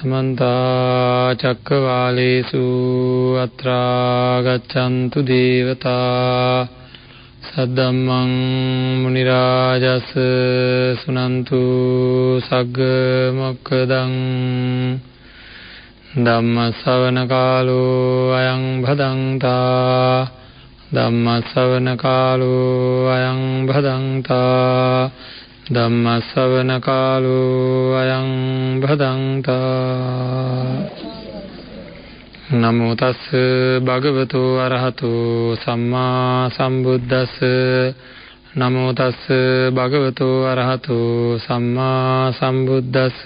समन्ता चक्रवालेषु अत्रा गच्छन्तु देवता सद्धम्मं मुनिराजस सुनन्तु सग्ग मोक्खदं धम्म श्रवण कालो अयं भदन्ता धम्म श्रवण कालो अयं भदन्ता धम्म श्रवण कालो अयं भदन्ता नमो तस् भगवतो अरहतो सम्मा सम्बुद्दस्स नमो तस् भगवतो अरहतो सम्मा सम्बुद्दस्स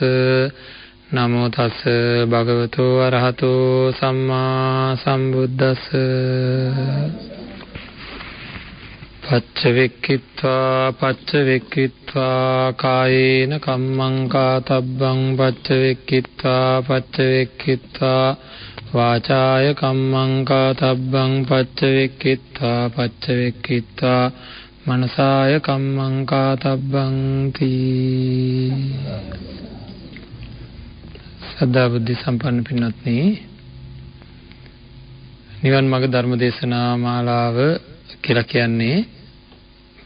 नमो तस् भगवतो अरहतो सम्मा सम्बुद्दस्स पच्चविक्कित्वा कायेन कम्मं कातब्बं पच्चविक्कित्वा वाचाय कम्मं कातब्बं पच्चविक्कित्वा मनसाय कम्मं कातब्बं ती श्रद्धा बुद्धि संपन्न पिन्वत्नि නිවන් මාර්ග ධර්ම දේශනා මාලාව කියලා කියන්නේ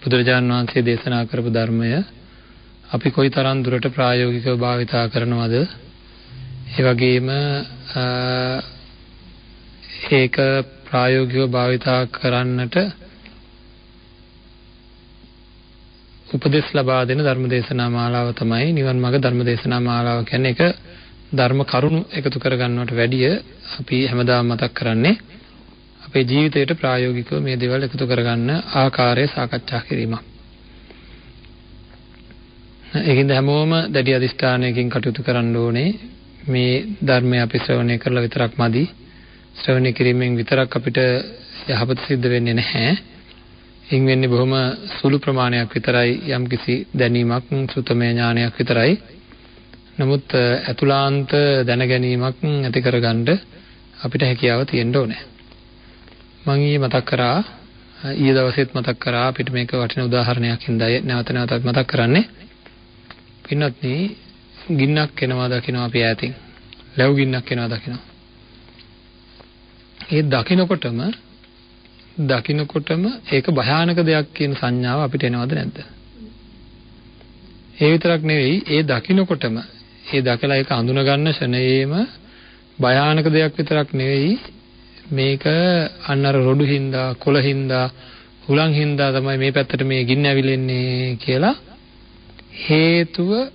බුදුරජාණන් වහන්සේ දේශනා කරපු ධර්මය අපි කොයිතරම් දුරට ප්‍රායෝගිකව භාවිතා කරනවද ඒ වගේම ඒක ප්‍රායෝගිකව භාවිතා කරන්නට උපදෙස් ලබා දෙන ධර්ම දේශනා මාලාව තමයි නිවන් මාර්ග ධර්ම දේශනා මාලාව කියන්නේ. ඒක ධර්ම කරුණු එකතු කර ගන්නවට වැඩිය අපි හැමදාම මතක් කරන්නේ අපේ ජීවිතයට ප්‍රායෝගිකව මේ දේවල් එකතු කරගන්න ආකාරය සාකච්ඡා කිරීමක්. ඒකින්ද හැමෝම දැඩි අධිෂ්ඨානයකින් කටයුතු කරන්න ඕනේ. මේ ධර්මය අපි ශ්‍රවණය කරලා විතරක් මදි. ශ්‍රවණය කිරීමෙන් විතරක් අපිට යහපත සිද්ධ වෙන්නේ නැහැ. ඉන් වෙන්නේ බොහොම සුළු ප්‍රමාණයක් විතරයි, යම්කිසි දැනීමක්, සුතමේ ඥානයක් විතරයි. නමුත් අතුලාන්ත දැනගැනීමක් ඇති කරගන්න අපිට හැකියාව තියෙන්න ඕනේ. මම මතක් කරා ඊයේ දවසෙත් මතක් කරා අපිට මේක වටින උදාහරණයක් හින්දායි නැවත නැවතත් මතක් කරන්නේ. පින්වත්නි, ගින්නක් එනවා දකිනවා අපි ඈතින්. ලැබු ගින්නක් එනවා දකිනවා. ඒ දකින්නකොටම ඒක භයානක දෙයක් කියන සංඥාව අපිට එනවද නැද්ද? ඒ විතරක් නෙවෙයි, ඒ දකින්නකොටම ඒ දැකලා ඒක අඳුන ගන්න ෂණයේම භයානක දෙයක් විතරක් නෙවෙයි, මේක අන්නර රොඩු හින්දා, කොළ හින්දා, හුලං හින්දා තමයි මේ පැත්තට මේ ගින්න ඇවිලෙන්නේ කියලා හේතුව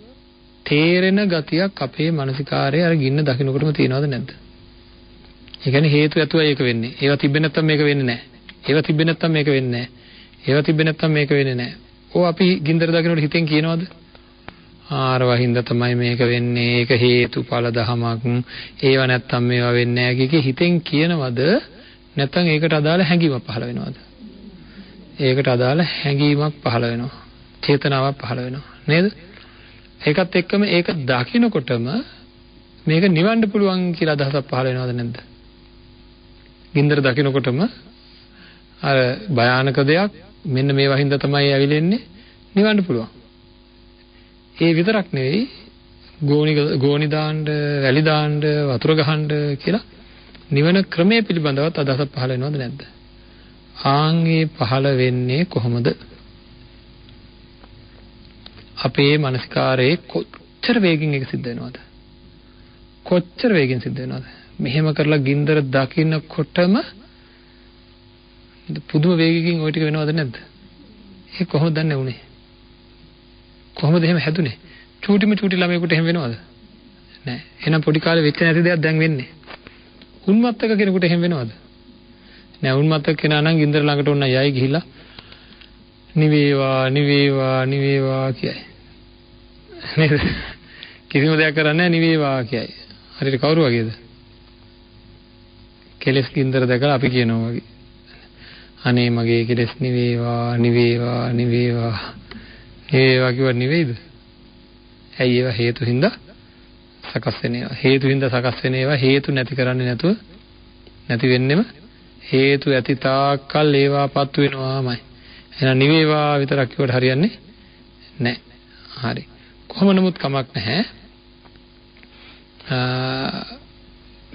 තේරෙන ගතියක් අපේ මානසිකාරයේ අර ගින්න දකින්නකොටම තියෙනවද නැද්ද? ඒ කියන්නේ හේතු ඇතුවයි ඒක වෙන්නේ. ඒවා තිබෙන්නේ නැත්තම් මේක වෙන්නේ නැහැ. ඒවා තිබෙන්නේ නැත්තම් මේක වෙන්නේ නැහැ. ඒවා තිබෙන්නේ නැත්තම් මේක වෙන්නේ නැහැ. ඕ අපි ගින්දර දකින්නකොට හිතෙන් කියනවද? ආරවා හින්දා තමයි මේක වෙන්නේ. ඒක හේතුඵල දහමක්. ඒවා නැත්තම් මේවා වෙන්නේ නැහැ කිය හිතෙන් කියනවද? නැත්තම් ඒකට අදාළ හැඟීමක් පහළ වෙනවද? ඒකට අදාළ හැඟීමක් පහළ වෙනවා. චේතනාවක් පහළ වෙනවා. නේද? ඒකත් එක්කම ඒක දකින්නකොටම මේක නිවන්න පුළුවන් කියලා අදහසක් පහළ වෙනවද නැද්ද? ගින්දර දකින්නකොටම අර භයානක දෙයක් මෙන්න මේ වහින්ද තමයි ඇවිලෙන්නේ, නිවන්න පුළුවන්. ඒ විතරක් නෙවෙයි, ගෝණි දාන්න, වැලි දාන්න, වතුර ගහන්න කියලා නිවන ක්‍රමයේ පිළිබඳවත් අදහසක් පහළ වෙනවද නැද්ද? ආන්ගේ පහළ වෙන්නේ කොහොමද? අපේ මානසිකාරයේ කොච්චර වේගින් ඒක සිද්ධ වෙනවද? කොච්චර වේගෙන් සිද්ධ වෙනවද? මෙහෙම කරලා ගින්දර දකින්නකොටම පුදුම වේගකින් ওই ටික වෙනවද නැද්ද? ඒ කොහොමද දන්නේ උනේ? කොහොමද එහෙම හැදුනේ? චූටි ළමයෙකුට එහෙම වෙනවද? නෑ. එහෙනම් පොඩි කාලේ වෙච්ච නැති දෙයක් දැන් වෙන්නේ. උන්මත්තක කෙනෙකුට එහෙම වෙනවද? නෑ. උන්මත්තක කෙනා නම් ගින්දර ළඟට උන්න යයි ගිහිලා නිවේවා කියයි. නේද? කිසිම දෙයක් කරන්නේ නැහැ, නිවේවා කියයි. හරියට කවුරු වගේද? කෙලස් ගින්දර දැකලා අපි කියනවා වගේ. අනේ මගේ කෙලස් නිවේවා කිව්ව නෙවෙයිද? ඇයි ඒවා හේතු හින්දා සකස් වෙන ඒවා. හේතු හින්දා සකස් වෙන ඒවා හේතු නැති කරන්නේ නැතුව නැති වෙන්නෙම හේතු ඇති තාක්කල් ඒවාපත් වෙනවාමයි. එහෙනම් නිවේවා විතරක් කිව්වට හරියන්නේ නැහැ. හරි. කොහොම නමුත් කමක් නැහැ.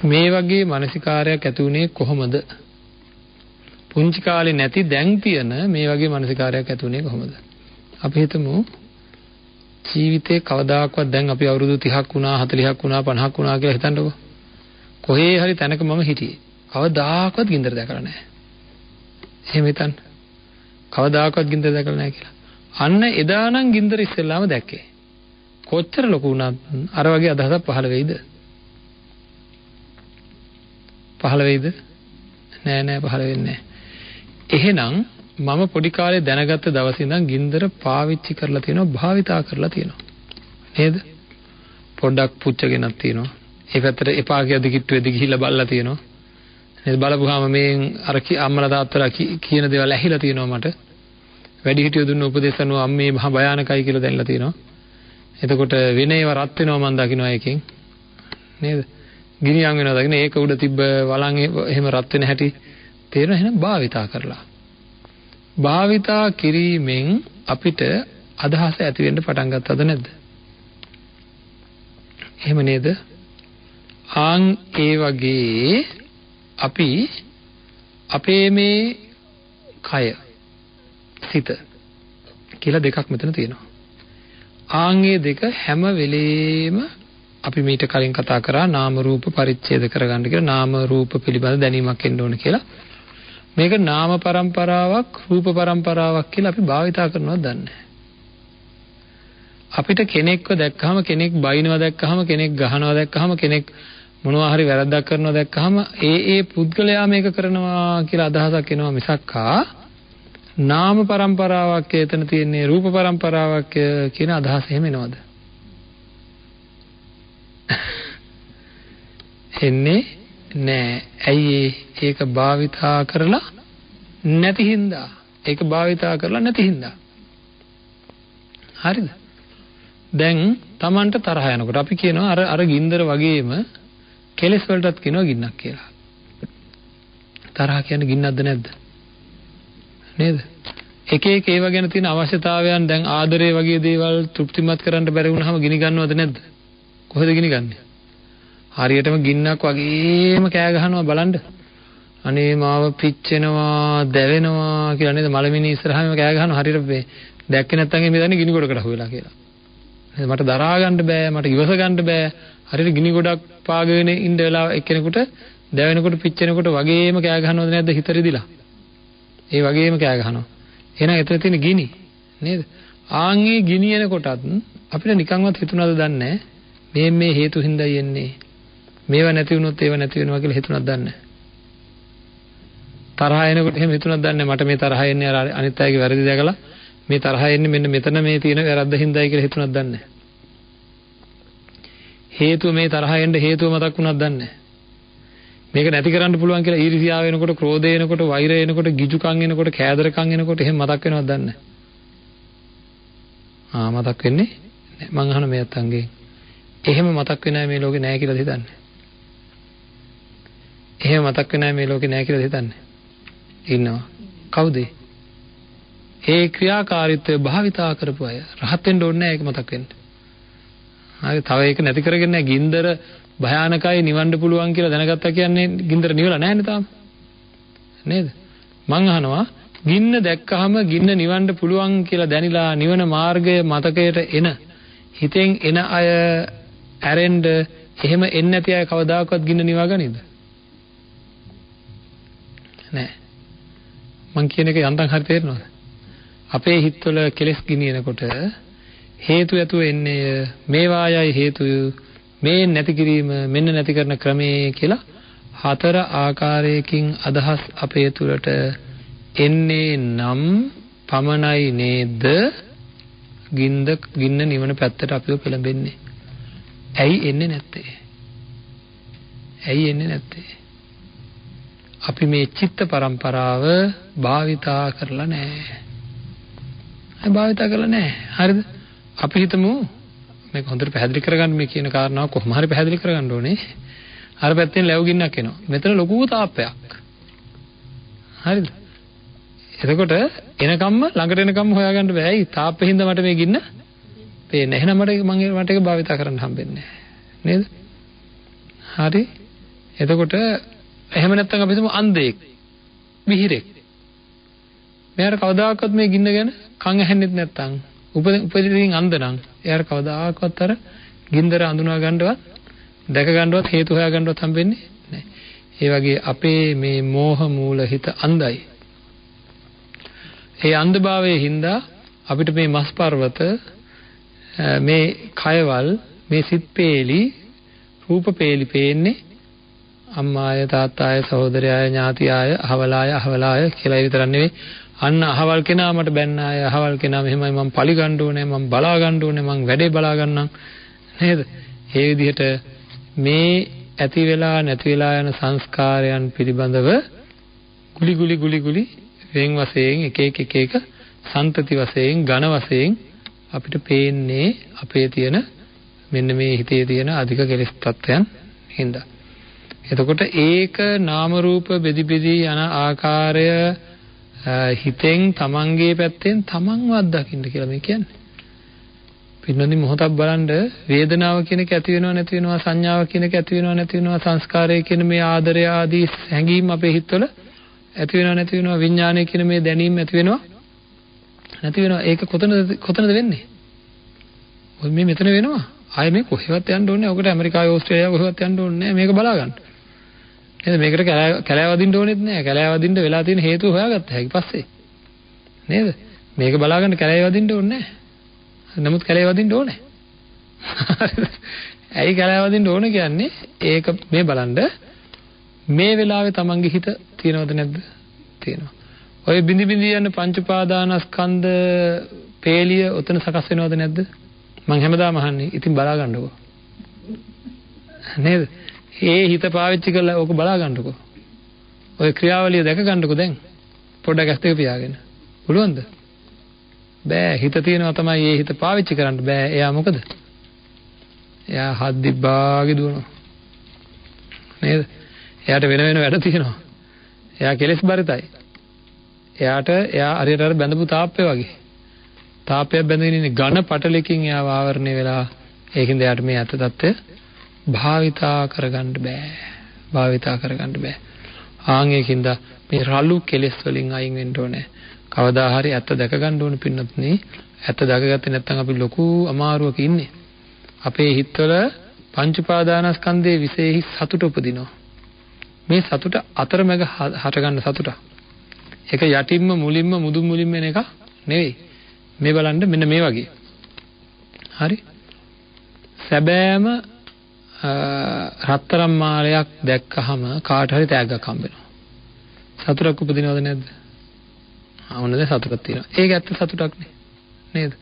මේ වගේ මානසිකාරයක් ඇති උනේ කොහොමද? පුංචි කාලේ නැති දැන් තියෙන මේ වගේ මානසිකාරයක් ඇති උනේ කොහොමද? අපි හිතමු ජීවිතේ කවදාකවත් දැන් අපි අවුරුදු 30ක් වුණා 40ක් වුණා 50ක් වුණා කියලා හිතන්නකෝ. කොහේ හරි තැනක මම හිටියේ. කවදාකවත් ගින්දර දැකලා නැහැ. එහෙම හිතන්න. කවදාකවත් ගින්දර දැකලා නැහැ කියලා. අන්න එදා නම් ගින්දර ඉස්සෙල්ලාම දැක්කේ. කොච්චර ලොකු වුණත් අර වගේ අදහසක් පහළ වෙයිද? පහළ වෙයිද? නෑ පහළ වෙන්නේ නෑ. එහෙනම් මම පොඩි කාලේ දැනගත්ත දවසේ ඉඳන් ගින්දර පාවිච්චි කරලා තියෙනවා, භාවිතා කරලා තියෙනවා. නේද? පොඩ්ඩක් පුච්චගෙනක් තියෙනවා. ඒ පැත්තට එපා කියද්දි කිට්ටුවේදී ගිහිල්ලා බලලා තියෙනවා. නේද? බලපුවාම මේ අර අම්මලා තාත්තලා කියන දේවල් ඇහිලා තියෙනවා මට. වැඩිහිටියෝ දුන්න උපදේශ අනුව අම්මේ මහ භයානකයි කියලා දැනලා තියෙනවා. එතකොට වෙන ඒවා රත් වෙනවා මම දකින්නවා එකෙන්. නේද? ගිනියම් වෙනවා දකින්න ඒක උඩ තිබ්බ වලන් එහෙම රත් වෙන හැටි තේරෙනවා. එහෙනම් භාවිතා කරලා. භාවිතා කිරීමෙන් අපිට අදහස ඇති වෙන්න පටන් ගත්තද නැද්ද? එහෙම නේද? ආන් ඒ වගේ අපි අපේ මේ කය සිත කියලා දෙකක් මෙතන තියෙනවා. ආන්ගේ දෙක හැම වෙලේම අපි මීට කලින් කතා කරා නාම රූප පරිච්ඡේද කරගන්න කියලා. නාම රූප පිළිබඳ දැනීමක් එන්න ඕන කියලා. මේක නාම પરම්පරාවක් රූප પરම්පරාවක් කියලා අපි භාවිතා කරනවද දන්නේ නැහැ. අපිට කෙනෙක්ව දැක්කහම කෙනෙක් බයිනවා දැක්කහම කෙනෙක් ගහනවා දැක්කහම කෙනෙක් මොනවා හරි වැරද්දක් කරනවා දැක්කහම ඒ පුද්ගලයා මේක කරනවා කියලා අදහසක් එනවා මිසක්කා නාම પરම්පරාවක් එතන තියෙන්නේ රූප પરම්පරාවක් කියන අදහස එහෙම එනවද? එන්නේ නෑ. ඇයි ඒක භාවිතා කරලා නැති හින්දා. ඒක භාවිතා කරලා නැති හින්දා. හරිද? දැන් Tamanට තරහ යනකොට අපි කියනවා අර ගින්දර වගේම කෙලෙස් වලටත් කියනවා ගින්නක් කියලා. තරහ කියන්නේ ගින්නක්ද නැද්ද? නේද? එක ඒවා ගැන තියෙන අවශ්‍යතාවයන් දැන් ආදරය වගේ දේවල් තෘප්තිමත් කරන්න බැරි වුණාම ගිනි ගන්නවද නැද්ද? කොහෙද ගිනි ගන්නේ? හරියටම ගින්නක් වගේම කෑ ගහනවා බලන්න. අනේ මාව පිච්චෙනවා, දැවෙනවා කියලා නේද? මලමිනි ඉස්සරහාම කෑ ගහනවා හරියට දැක්කේ නැත්නම් මේ දන්නේ ගිනි ගොඩකට අහුවෙලා කියලා. නේද? මට දරා ගන්න බෑ, මට ඉවස ගන්න බෑ. හරියට ගිනි ගොඩක් පාගගෙන ඉන්න වෙලාව එක්කෙනෙකුට දැවෙනකොට පිච්චෙනකොට වගේම කෑ ගහනවද නැද්ද හිත රිදිලා? ඒ වගේම කෑ ගහනවා. එහෙනම් එතන තියෙන ගිනි නේද? ආන්ගේ ගිනියන කොටත් අපිට නිකන්වත් හිතුණාද දන්නේ මේ හේතු හින්දායි එන්නේ. මේවා නැති වුණොත් ඒවා නැති වෙනවා කියලා හිතුණාද දන්නේ? තරහ එනකොට එහෙම හිතුණාද දන්නේ මට මේ තරහ එන්නේ අර අනිත් අයගේ වැරදි දැකලා මේ තරහ එන්නේ මෙන්න මෙතන මේ තියෙන වැරද්ද හින්දායි කියලා හිතුණාද දන්නේ? හේතුව මේ තරහ එන්න හේතුව මතක් වුණාද දන්නේ? මේක නැති කරන්න පුළුවන් කියලා ඊර්ෂ්‍යාව එනකොට, ක්‍රෝධය එනකොට, වෛරය එනකොට, ගිජුකම් එනකොට, කෑදරකම් එනකොට එහෙම මතක් වෙනවද දන්නේ? මතක් වෙන්නේ නැහැ. මං අහන මේ අතංගේ. එහෙම මතක් වෙන්නේ මේ ලෝකේ නැහැ කියලාද හිතන්නේ? එහෙම මතක් වෙන්නේ මේ ලෝකේ නැහැ කියලාද හිතන්නේ? ඉන්නවා. කවුද? ඒ ක්‍රියාකාරීත්වය භාවිතා කරපු අය. රහත් වෙන්න ඕනේ නැහැ ඒක මතක් වෙන්න. හරි තව ඒක නැති කරගෙන නැහැ. ගින්දර භයානකයි නිවන්න පුළුවන් කියලා දැනගත්තා කියන්නේ ගින්දර නිවලා නැහැනේ තාම. නේද? මං අහනවා ගින්න දැක්කහම ගින්න නිවන්න පුළුවන් කියලා දැනিলা නිවන මාර්ගය මතකයට එන හිතෙන් එන අය ඇරෙන්න එහෙම එන්නේ නැති අය කවදාකවත් ගින්න නිවා ගනීද? නෑ. මං කියන එක යන්තම් හරි තේරෙනවද? අපේ හිතවල කෙලෙස් ගිනිනකොට හේතු ඇතුව එන්නේ මේවායයි හේතු මේ නැති කිරීම මෙන්න නැති කරන ක්‍රමයේ කියලා හතර ආකාරයකින් අදහස් අපේ තුලට එන්නේ නම් පමණයි නේද ගින්න නිවන පැත්තට අපිව පෙළඹෙන්නේ. ඇයි එන්නේ නැත්තේ? ඇයි එන්නේ නැත්තේ? අපි මේ චිත්ත පරම්පරාව භාවිතා කරලා නැහැ. භාවිතා කරලා නැහැ. හරිද? අපි හිතමු මේක හොඳට පැහැදිලි කරගන්න මේ කියන කාරණාව කොහොම හරි පැහැදිලි කරගන්න ඕනේ. අර පැත්තෙන් ලැබු ගින්නක් එනවා. මෙතන ලොකු තාප්පයක්. හරිද? එතකොට එනකම්ම ළඟට එනකම්ම හොයාගන්න බෑ. ඇයි? තාප්පේ හින්දා මට මේ ගින්න පේන්නේ. එහෙනම් මට ඒක භාවිතා කරන්න හම්බෙන්නේ නැහැ. නේද? හරි. එතකොට එහෙම නැත්නම් අපි හිතමු අන්ධයෙක්, විහිරෙක්. මෙයාට කවදාකවත් මේ ගින්න ගැන කන් ඇහෙන්නෙත් නැත්නම් උපදින් අන්ධ නම් එයාට කවදාකවත් අර ගින්දර අඳුනා ගන්නවත් දැක ගන්නවත් හේතු හොයා ගන්නවත් හම්බෙන්නේ නැහැ. ඒ වගේ අපේ මේ මෝහ මූල හිත අන්ධයි. ඒ අන්ධභාවයේ හින්දා අපිට මේ මස් පර්වත, මේ කයවල්, මේ සිත් පේලි, රූප පේලි පේන්නේ අම්මාය, තාත්තාය, සහෝදරයාය, ඥාතියාය, අහවලාය කියලා විතරක් නෙවෙයි. අන්න අහවල් කෙනා මට බැන්නාය, අහවල් කෙනා මෙහෙමයි, මම පලි ගන්න ඕනේ, මම බලා ගන්න ඕනේ, මම වැඩේ බලා ගන්නම් නේද? ඒ විදිහට මේ ඇති වෙලා නැති වෙලා යන සංස්කාරයන් පිළිබඳව ගුලි වෙන් වශයෙන් එක සන්තති වශයෙන් ඝන වශයෙන් අපිට පේන්නේ අපේ තියෙන මෙන්න මේ හිතේ තියෙන අධික කෙලෙස් තත්ත්වයන් හින්දා. එතකොට ඒක නාම රූප බෙදි යන ආකාරය හිතෙන් තමන්ගේ පැත්තෙන් තමන්වත් දකින්න කියලා මේ කියන්නේ. පින්නොන්දි මොහොතක් බලන්න වේදනාව කියන එක ඇති වෙනව නැති වෙනවා, සංඥාව කියන එක ඇති වෙනව නැති වෙනවා, සංස්කාරය කියන මේ ආදරය ආදී හැඟීම් අපේ හිතවල ඇති වෙනව නැති වෙනවා, විඥානය කියන මේ දැනීම ඇති වෙනව නැති වෙනවා. ඒක කොතනද වෙන්නේ? ඔය මේ මෙතන වෙනවා. ආයේ මේ කොහෙවත් යන්න ඕනේ නැහැ. ඔකට ඇමරිකාවේ ඕස්ට්‍රේලියාව කොහෙවත් යන්න ඕනේ නැහැ. මේක බලා ගන්න. නේද? මේකට කැලෑ වදින්න ඕනෙත් නැහැ. කැලෑ වදින්න වෙලා තියෙන හේතුව හොයාගත්ත හැකි පස්සේ. නේද? මේක බලා ගන්න කැලෑ වදින්න ඕනේ නැහැ. නමුත් කැලේ වදින්න ඕනේ. ඇයි කැලේ වදින්න ඕනේ කියන්නේ? ඒක මේ බලන්න මේ වෙලාවේ තමන්ගේ හිත තියෙනවද නැද්ද? තියෙනවා. ඔය බිඳි යන පංච උපාදානස්කන්ධ පේලිය උතන සකස් වෙනවද නැද්ද? මං හැමදාම අහන්නේ. ඉතින් බලා ගන්නකෝ. නේද? ඒ හිත පාවිච්චි කරලා ඕක බලා ගන්නකෝ. ඔය ක්‍රියාවලිය දැක ගන්නකෝ දැන්. පොඩ්ඩක් ඇස් දෙක පියාගෙන. පුළුවන්ද? බෑ. හිත තියෙනවා තමයි ඒ හිත පාවිච්චි කරන්න බෑ. එයා මොකද? එයා හත් දිබ්බාගේ දුවනවා. නේද? එයාට වෙන වැඩ තියෙනවා. එයා කෙලෙස් බරිතයි. එයා හරියට අර බැඳපු තාප්පේ වගේ. තාප්පයක් බැඳගෙන ඉන්නේ ඝන පටලකින් එයා ආවරණය වෙලා. ඒකින්ද එයාට මේ අත தත්ත්වය භාවිතා කරගන්න බෑ. ආන් ඒකින්ද මේ රළු කෙලෙස් වලින් අයින් වෙන්න ඕනේ. කවදා හරි ඇත්ත දැක ගන්න ඕන පින්නත් නේ. ඇත්ත දැකගත්තේ නැත්නම් අපි ලොකු අමාරුවක ඉන්නේ. අපේ හිතවල පංච උපාදානස්කන්ධයේ විශේෂ සතුට උපදිනවා. මේ සතුට අතරමැග හට ගන්න සතුට. ඒක යටින්ම මුලින්ම මුදුන් මුලින්ම එන එක නෙවෙයි. මේ බලන්න මෙන්න මේ වගේ. හරි. සැබෑම රත්තරන් මාලයක් දැක්කහම කාට හරි තෑග්ගක් හම්බ වෙනවා. සතුටක් උපදිනවද නැද්ද? ආවනද සතුටක් තියෙනවා. ඒක ඇත්ත සතුටක් නේද?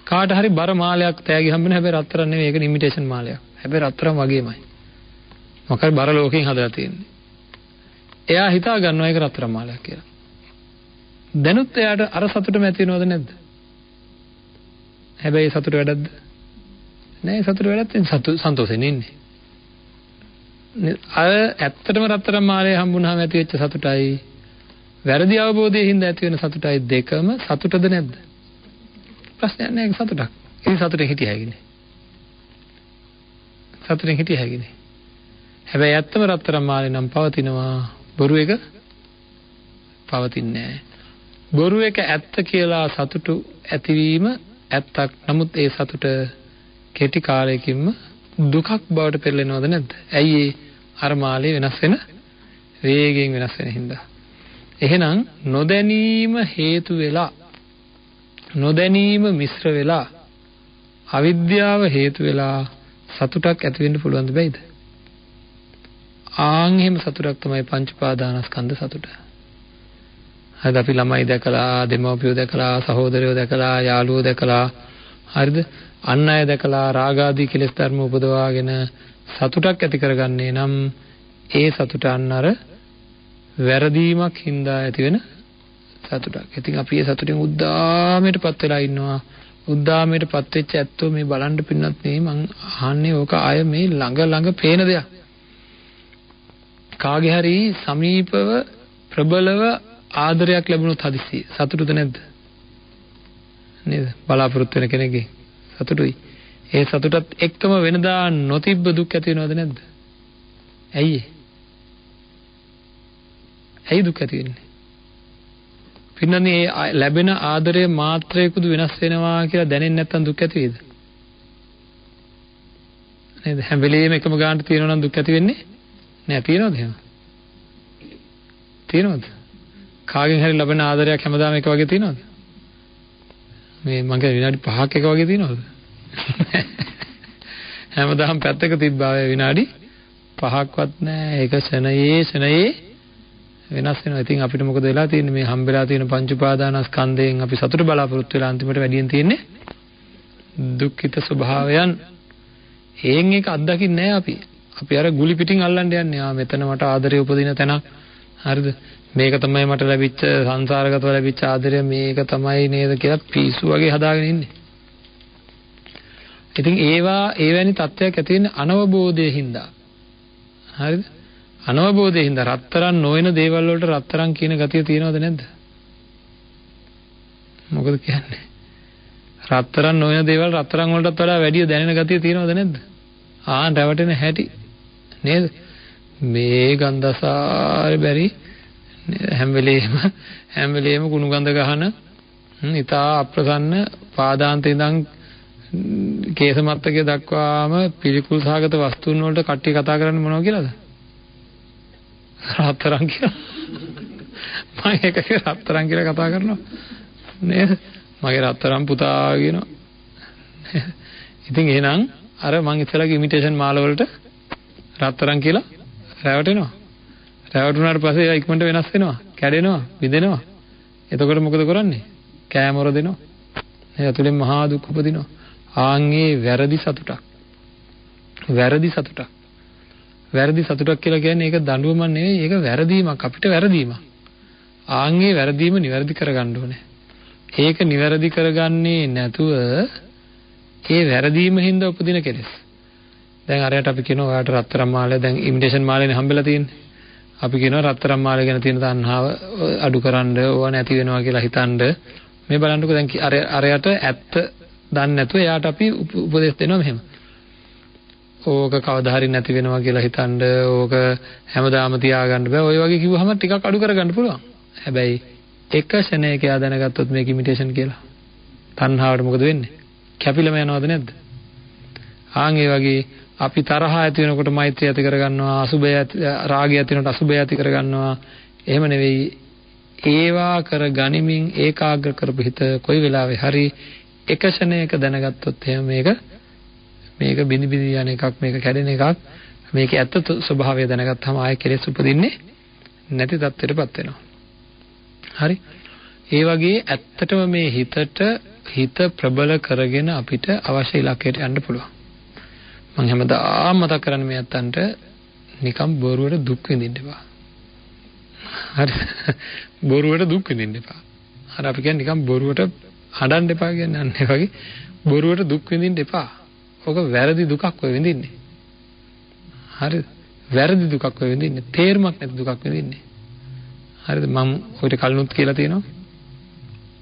කාට හරි බර මාලයක් තෑගි හම්බ වෙන හැබැයි රත්තරන් නෙවෙයි, ඒක ඉමිටේෂන් මාලයක්. හැබැයි රත්තරන් වගේමයි. මොකද බර ලෝකෙන් හදලා තියෙන්නේ. එයා හිතා ගන්නවා ඒක රත්තරන් මාලයක් කියලා. දැනුත් එයාට අර සතුටම ඇති වෙනවද නැද්ද? හැබැයි සතුට වැඩක්ද? නෑ, සතුට වැඩක් තියෙන සන්තෝෂෙන් ඉන්නේ. අර ඇත්තටම රත්තරන් මාලය හම්බුනහම ඇති වෙච්ච සතුටයි වැරදි අවබෝධයෙන් හින්දා ඇති වෙන සතුටයි දෙකම සතුටද නැද්ද? ප්‍රශ්නයක් නෑ, ඒක සතුටක්. ඉතින් සතුටෙන් හිටිය හැකිනේ. හැබැයි ඇත්තම රත්තරන් මාලේ නම් පවතිනවා, බොරු එක පවතින්නේ නෑ. බොරු එක ඇත්ත කියලා සතුටු ඇතිවීම ඇත්තක්. නමුත් ඒ සතුට කෙටි කාලයකින්ම දුකක් බවට පෙරලෙනවද නැද්ද? ඇයි ඒ අර මාලේ වෙනස් වෙන වේගයෙන් වෙනස් වෙන හින්දා. එහෙනම් නොදැනීම හේතු වෙලා, නොදැනීම මිශ්‍ර වෙලා, අවිද්‍යාව හේතු වෙලා සතුටක් ඇති වෙන්න පුළුවන්ද බැයිද? ආන් එහෙම සතුටක් තමයි පංච උපාදානස්කන්ධ සතුට. හරිද? අපි ළමයි දැකලා, දෙමව්පියෝ දැකලා, සහෝදරයෝ දැකලා, යාළුවෝ දැකලා, හරිද? අන් අය දැකලා රාගාදී කෙලෙස් ධර්ම උපදවාගෙන සතුටක් ඇති කරගන්නේ නම් ඒ සතුට අන්න අර වැරදීමක් හින්දා ඇති වෙන සතුටක්. ඉතින් අපි ඒ සතුටින් උද්දාමයටපත් වෙලා ඉන්නවා. උද්දාමයටපත් වෙච්ච ඇත්තෝ මේ බලන්න පින්නත් නේ, මං අහන්නේ ඕක ආය මේ ළඟ පේන දෙයක්. කාගේ හරි සමීපව ප්‍රබලව ආදරයක් ලැබුණොත් හදිස්සිය සතුටුද නැද්ද? නේද? බලාපොරොත්තු වෙන කෙනෙක්ගේ සතුටුයි. ඒ සතුටත් එක්කම වෙනදා නොතිබ්බ දුක් ඇති වෙනවද නැද්ද? ඇයි ඒ? ඇයි දුක් ඇති වෙන්නේ? පින්නන්නේ ලැබෙන ආදරය මාත්‍රයකුදු වෙනස් වෙනවා කියලා දැනෙන්නේ නැත්නම් දුක් ඇති වේද? නේද? හැම වෙලෙම එකම ගානට තියෙනවා නම් දුක් ඇති වෙන්නේ නෑ. තියෙනවද එහෙම? තියෙනවද? කාගෙන් හරි ලැබෙන ආදරයක් හැමදාම එක වගේ තියෙනවද? මේ මගේ විනාඩි 5ක් එක වගේ තියෙනවද? හැමදාම පැත්තක තිබ්බා විනාඩි 5ක්වත් නෑ. ඒක ශනයේ වෙනස් වෙනවා. ඉතින් අපිට මොකද වෙලා තියෙන්නේ? මේ හම්බෙලා තියෙන පංච උපාදානස්කන්ධයෙන් අපි සතුට බලාපොරොත්තු වෙලා අන්තිමට වැඩියෙන් තියෙන්නේ දුක්ඛිත ස්වභාවයන්. හේන් එක අත්දකින්නේ නැහැ අපි. අපි අර ගුලි පිටින් අල්ලන්න යන්නේ. මෙතන මට ආදරය උපදින තැනක්. හරිද? මේක තමයි මට ලැබිච්ච සංසාරගතව ලැබිච්ච ආදරය මේක තමයි නේද කියලා පිස්සු වගේ හදාගෙන ඉන්නේ. ඉතින් ඒවැනි තත්ත්වයක් ඇති වෙන්නේ අනවබෝධයෙන් හින්දා. හරිද? අනවබෝධයෙන් හින්දා රත්තරන් නොවන දේවල් වලට රත්තරන් කියන ගතිය තියෙනවද නැද්ද? මොකද කියන්නේ? රත්තරන් නොවන දේවල් රත්තරන් වලටත් වඩා වැඩිය දැනෙන ගතිය තියෙනවද නැද්ද? රැවටෙන හැටි නේද? මේ ගන්ධසාරේ බැරි හැම වෙලේම කුණු ගඳ ගහන ඉතා අප්‍රසන්න පාදාන්තේ ඉඳන් කේසමත්තකේ දක්වාම පිළිකුල් සහගත වස්තුන් වලට කට්ටිය කතා කරන්නේ මොනවද කියලාද? රත්තරන් කියලා. මම ඒක රත්තරන් කියලා කතා කරනවා නේද? මගේ රත්තරන් පුතා කියනවා. ඉතින් එහෙනම් අර මං ඉස්සෙල්ලාගේ ඉමිටේෂන් මාල වලට රත්තරන් කියලා රැවටෙනවා. රැවටුණාට පස්සේ ඒක ඉක්මනට වෙනස් වෙනවා, කැඩෙනවා, බිඳෙනවා. එතකොට මොකද කරන්නේ? කෑමොර දෙනවා. ඒ ඇතුලෙන් මහා දුක් උපදිනවා. ආන්ගේ වැරදි සතුටක්. වැරදි සතුටක් කියලා කියන්නේ ඒක දඬුවමක් නෙවෙයි, ඒක වැරදීමක්, අපිට වැරදීමක්. ආන්ගේ වැරදීම නිවැරදි කරගන්න ඕනේ. ඒක නිවැරදි කරගන්නේ නැතුව ඒ වැරදීම හින්දා උපදින කෙලෙස්. දැන් අරයට අපි කියනවා ඔයාලට රත්තරන් මාලය දැන් ඉමිටේෂන් මාලේනේ හම්බෙලා තියෙන්නේ. අපි කියනවා රත්තරන් මාලය ගැන තියෙන තණ්හාව අඩුකරන්න ඕවා නැති වෙනවා කියලා හිතනද මේ බලන්නකෝ දැන් අරයට ඇත්ත දන්නේ නැතුව එයාට අපි උපදෙස් දෙනවා මෙහෙම. ඕක කවදා හරි නැති වෙනවා කියලා හිතනද ඕක හැමදාම තියාගන්න බෑ. ඔය වගේ කිව්වහම ටිකක් අඩු කරගන්න පුළුවන්. හැබැයි එක ෂණයක එයා දැනගත්තොත් මේක ඉමිටේෂන් කියලා. තණ්හාවට මොකද වෙන්නේ? කැපිලම යනවද නැද්ද? ඒ වගේ අපි තරහ ඇති වෙනකොට මෛත්‍රිය ඇති කරගන්නවා, අසුබය රාගය ඇති වෙනකොට අසුබය ඇති කරගන්නවා. එහෙම නෙවෙයි. ඒවා කර ගනිමින් ඒකාග්‍ර කරපු හිත කොයි වෙලාවෙ හරි එක ෂණයක දැනගත්තොත් එහෙම මේක බිනි බිනි යන එකක්, මේක කැඩෙන එකක්, මේකේ ඇත්ත ස්වභාවය දැනගත්තාම ආයෙ කෙලෙස් උපදින්නේ නැති තත්ත්වයටපත් වෙනවා. හරි? ඒ වගේ ඇත්තටම මේ හිත ප්‍රබල කරගෙන අපිට අවශ්‍ය ඉලක්කයට යන්න පුළුවන්. මම හැමදාම මතක් කරන්නේ මේ අතන්ට නිකම් බොරුවට දුක් විඳින්න එපා. හරි. බොරුවට දුක් විඳින්න එපා. හරි අපි කියන්නේ නිකම් බොරුවට හඬන්න එපා කියන්නේ අන්න ඒ වගේ බොරුවට දුක් විඳින්න එපා. ඔක වැරදි දුකක් ඔය විඳින්නේ. හරිද? වැරදි දුකක් ඔය විඳින්නේ. තේරුමක් නැති දුකක් විඳින්නේ. හරිද? මම ඔයිට කලිනුත් කියලා තියෙනවා.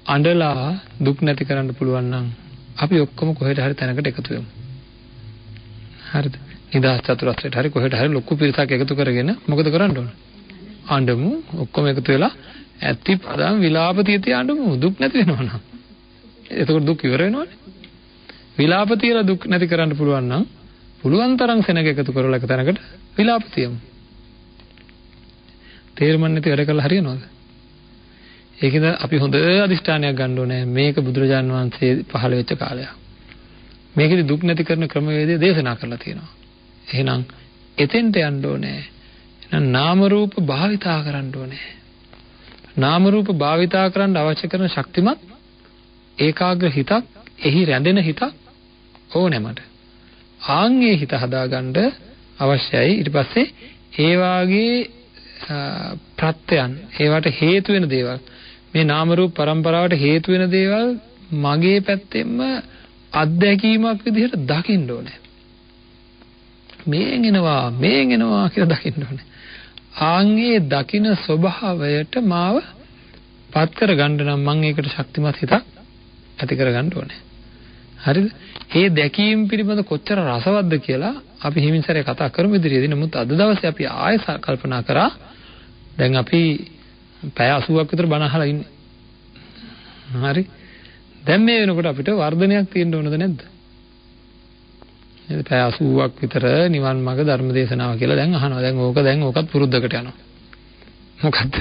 අඬලා දුක් නැති කරන්න පුළුවන් නම් අපි ඔක්කොම කොහෙට හරි තැනකට එකතු වෙමු. හරිද? නිදහස් චතුරස්‍රයට හරි කොහෙට හරි ලොකු පිරිසක් එකතු කරගෙන මොකද කරන්න ඕන? අඬමු. ඔක්කොම එකතු වෙලා ඇත්ති පදම් විලාපතියති අඬමු. දුක් නැති වෙනවා නම්. එතකොට දුක් ඉවර වෙනවනේ. විලාපතියලා දුක් නැති කරන්න පුළුවන් නම් පුළුවන් තරම් සෙනග එකතු කරලා එක තැනකට විලාපතියමු. තේරුම් නැති වැඩ කළා හරියනවද? ඒකද අපි හොඳ අදිෂ්ඨානයක් ගන්න ඕනේ. මේක බුදුරජාණන් වහන්සේ පහළ වෙච්ච කාලයක්. මේකෙදි දුක් නැති කරන ක්‍රමවේදය දේශනා කරලා තියෙනවා. එහෙනම් එතෙන්ට යන්න ඕනේ. එහෙනම් නාම රූප භාවිතා කරන්න ඕනේ. නාම රූප භාවිතා කරන්න අවශ්‍ය කරන ශක්තිමත් ඒකාග්‍ර හිතක්, එහි රැඳෙන හිතක් ඕනේ මට. ආන්ගේ හිත හදාගන්න අවශ්‍යයි. ඊට පස්සේ ඒ වාගේ ප්‍රත්‍යයන්, ඒවට හේතු වෙන දේවල්, මේ නාම රූප පරම්පරාවට හේතු වෙන දේවල් මගේ පැත්තෙන්ම අත්දැකීමක් විදිහට දකින්න ඕනේ. මේන් එනවා කියලා දකින්න ඕනේ. ආන්ගේ දකින ස්වභාවයට මාව පත් කර ගන්න නම් මම ඒකට ශක්තිමත් හිතක් ඇති කර ගන්න ඕනේ. හරිද? මේ දැකීම පිළිබඳ කොච්චර රසවත්ද කියලා අපි හිමින්සරේ කතා කරමු ඉදිරියේදී. නමුත් අද දවසේ අපි ආයෙ කල්පනා කරා දැන් අපි පැය 80ක් විතර බණ අහලා ඉන්නේ. හරි. දැන් මේ වෙනකොට අපිට වර්ධනයක් තියෙන්න ඕනද නැද්ද? නේද? පැය 80ක් විතර නිවන් මාර්ග ධර්ම දේශනාව කියලා දැන් අහනවා. දැන් ඕකත් පුරුද්දකට යනවා. මොකද්ද?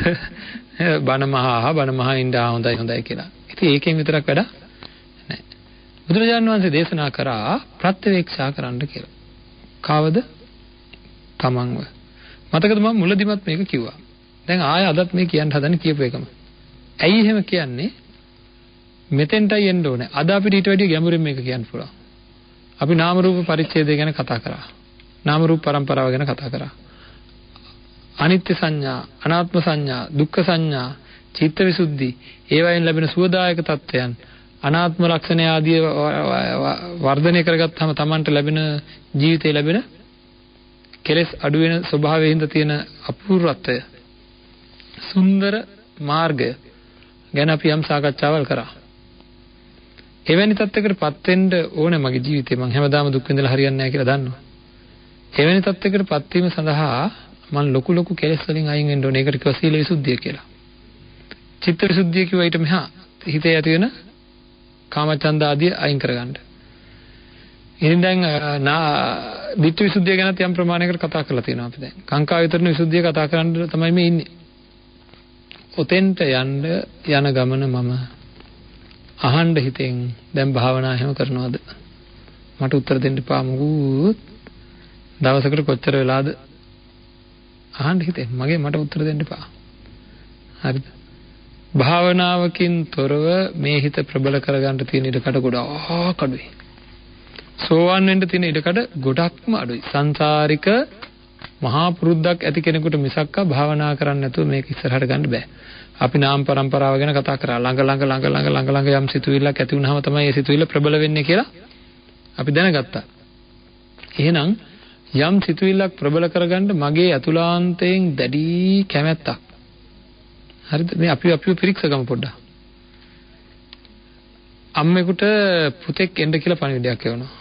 බණ මහා ඉන්න හොඳයි කියලා. ඉතින් ඒකෙන් විතරක් වැඩ නැහැ. බුදුරජාණන් වහන්සේ දේශනා කරා ප්‍රත්‍යවේක්ෂා කරන්න කියලා. කාවද? තමන්ව. මතකද මම මුලදිමත් මේක කිව්වා. දැන් ආයෙ අදත් මේ කියන්න හදන්නේ කියපු එකම. ඇයි එහෙම කියන්නේ? මෙතෙන්ටයි එන්න ඕනේ. අද අපිට ඊට වැඩිය ගැඹුරින් මේක කියන්න පුළුවන්. අපි නාම රූප පරිච්ඡේදය ගැන කතා කරා. නාම රූප පරම්පරාව ගැන කතා කරා. අනිත්‍ය සංඥා, අනාත්ම සංඥා, දුක්ඛ සංඥා, චිත්තවිසුද්ධි, ඒවයින් ලැබෙන සුවදායක තත්වයන්, අනාත්ම ලක්ෂණ ආදී වර්ධනය කරගත්තාම Tamanට ලැබෙන ජීවිතේ ලැබෙන කෙලෙස් අඩු වෙන ස්වභාවයෙන්ද තියෙන අපූර්වත්වය, සුන්දර මාර්ගය ගැන අපි යම් සාකච්ඡාවල් කරා. එවැනි තත්යකටපත් වෙන්න ඕනේ මගේ ජීවිතේ. මම හැමදාම දුක් විඳලා හරියන්නේ නැහැ කියලා දන්නවා. එවැනි තත්යකටපත් වීම සඳහා මම ලොකු කෙලෙස් වලින් අයින් වෙන්න ඕනේ. ඒකට කිව්වා සීල විසුද්ධිය කියලා. චිත්ත විසුද්ධිය කිව්වා ඊට මෙහා හිතේ ඇති වෙන කාමචන්ද ආදී අයින් කරගන්න. ඉතින් දැන් ditthi විසුද්ධිය ගැනත් යම් ප්‍රමාණයකට කතා කරලා තියෙනවා අපි දැන්. කාංකා විතරන විසුද්ධිය කතා කරන්න තමයි මේ ඉන්නේ. ඔතෙන්ට යන ගමන මම අහන්න හිතෙන් දැන් භාවනා හැම කරනවද? මට උත්තර දෙන්න එපා මොකුත්. දවසකට කොච්චර වෙලාද? අහන්න හිතෙන් මට උත්තර දෙන්න එපා. හරිද? භාවනාවකින් තොරව මේ හිත ප්‍රබල කරගන්න තියෙන ඉඩකඩ ගොඩාක් අඩුයි. සෝවන් වෙන්න තියෙන ඉඩකඩ ගොඩක්ම අඩුයි. සංසාරික මහා පුරුද්දක් ඇති කෙනෙකුට මිසක්ක භාවනා කරන්න නැතුව මේක ඉස්සරහට ගන්න බෑ. අපි නාම පරම්පරාව ගැන කතා කරා. ළඟ යම් සිතුවිල්ලක් ඇති වුනහම තමයි ඒ සිතුවිල්ල ප්‍රබල වෙන්නේ කියලා අපි දැනගත්තා. එහෙනම් යම් සිතුවිල්ලක් ප්‍රබල කරගන්න මගේ අතුලාන්තයෙන් දැඩි කැමැත්තක්. හරිද? මේ අපිව පිරික්සගමු පොඩ්ඩක්. අම්මෙකුට පුතෙක් එන්න කියලා පණිවිඩයක් එවනවා.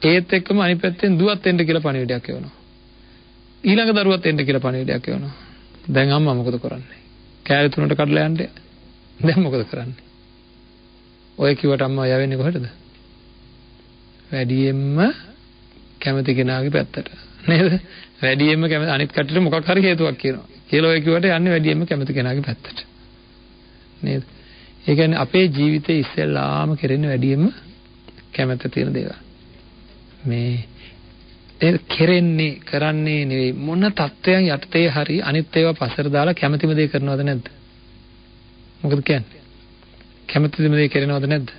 ඒත් එක්කම අනිත් පැත්තෙන් දුවත් එන්න කියලා පණිවිඩයක් එවනවා. ඊළඟ දරුවත් එන්න කියලා පණිවිඩයක් එවනවා. දැන් අම්මා මොකද කරන්නේ? කෑලි තුනට කඩලා යන්නේ. දැන් මොකද කරන්නේ? ඔය කිව්වට අම්මා යවෙන්නේ කොහෙටද? වැඩියෙන්ම කැමති කෙනාගේ පැත්තට. නේද? වැඩියෙන්ම කැමති අනිත් කටට මොකක් හරි හේතුවක් කියනවා. කියලා ඔය කිව්වට යන්නේ වැඩියෙන්ම කැමති කෙනාගේ පැත්තට. නේද? ඒ කියන්නේ අපේ ජීවිතේ ඉස්සෙල්ලාම කරන්නේ වැඩියෙන්ම කැමැත්ත තියෙන දේවල්. මේ ඒ කරන්නේ නෙවෙයි මොන තත්වයන් යටතේ හරි අනිත් ඒවා පස්සට දාලා කැමැතිම දේ කරනවද නැද්ද? මොකද කියන්නේ? කැමැතිම දේ කරනවද නැද්ද?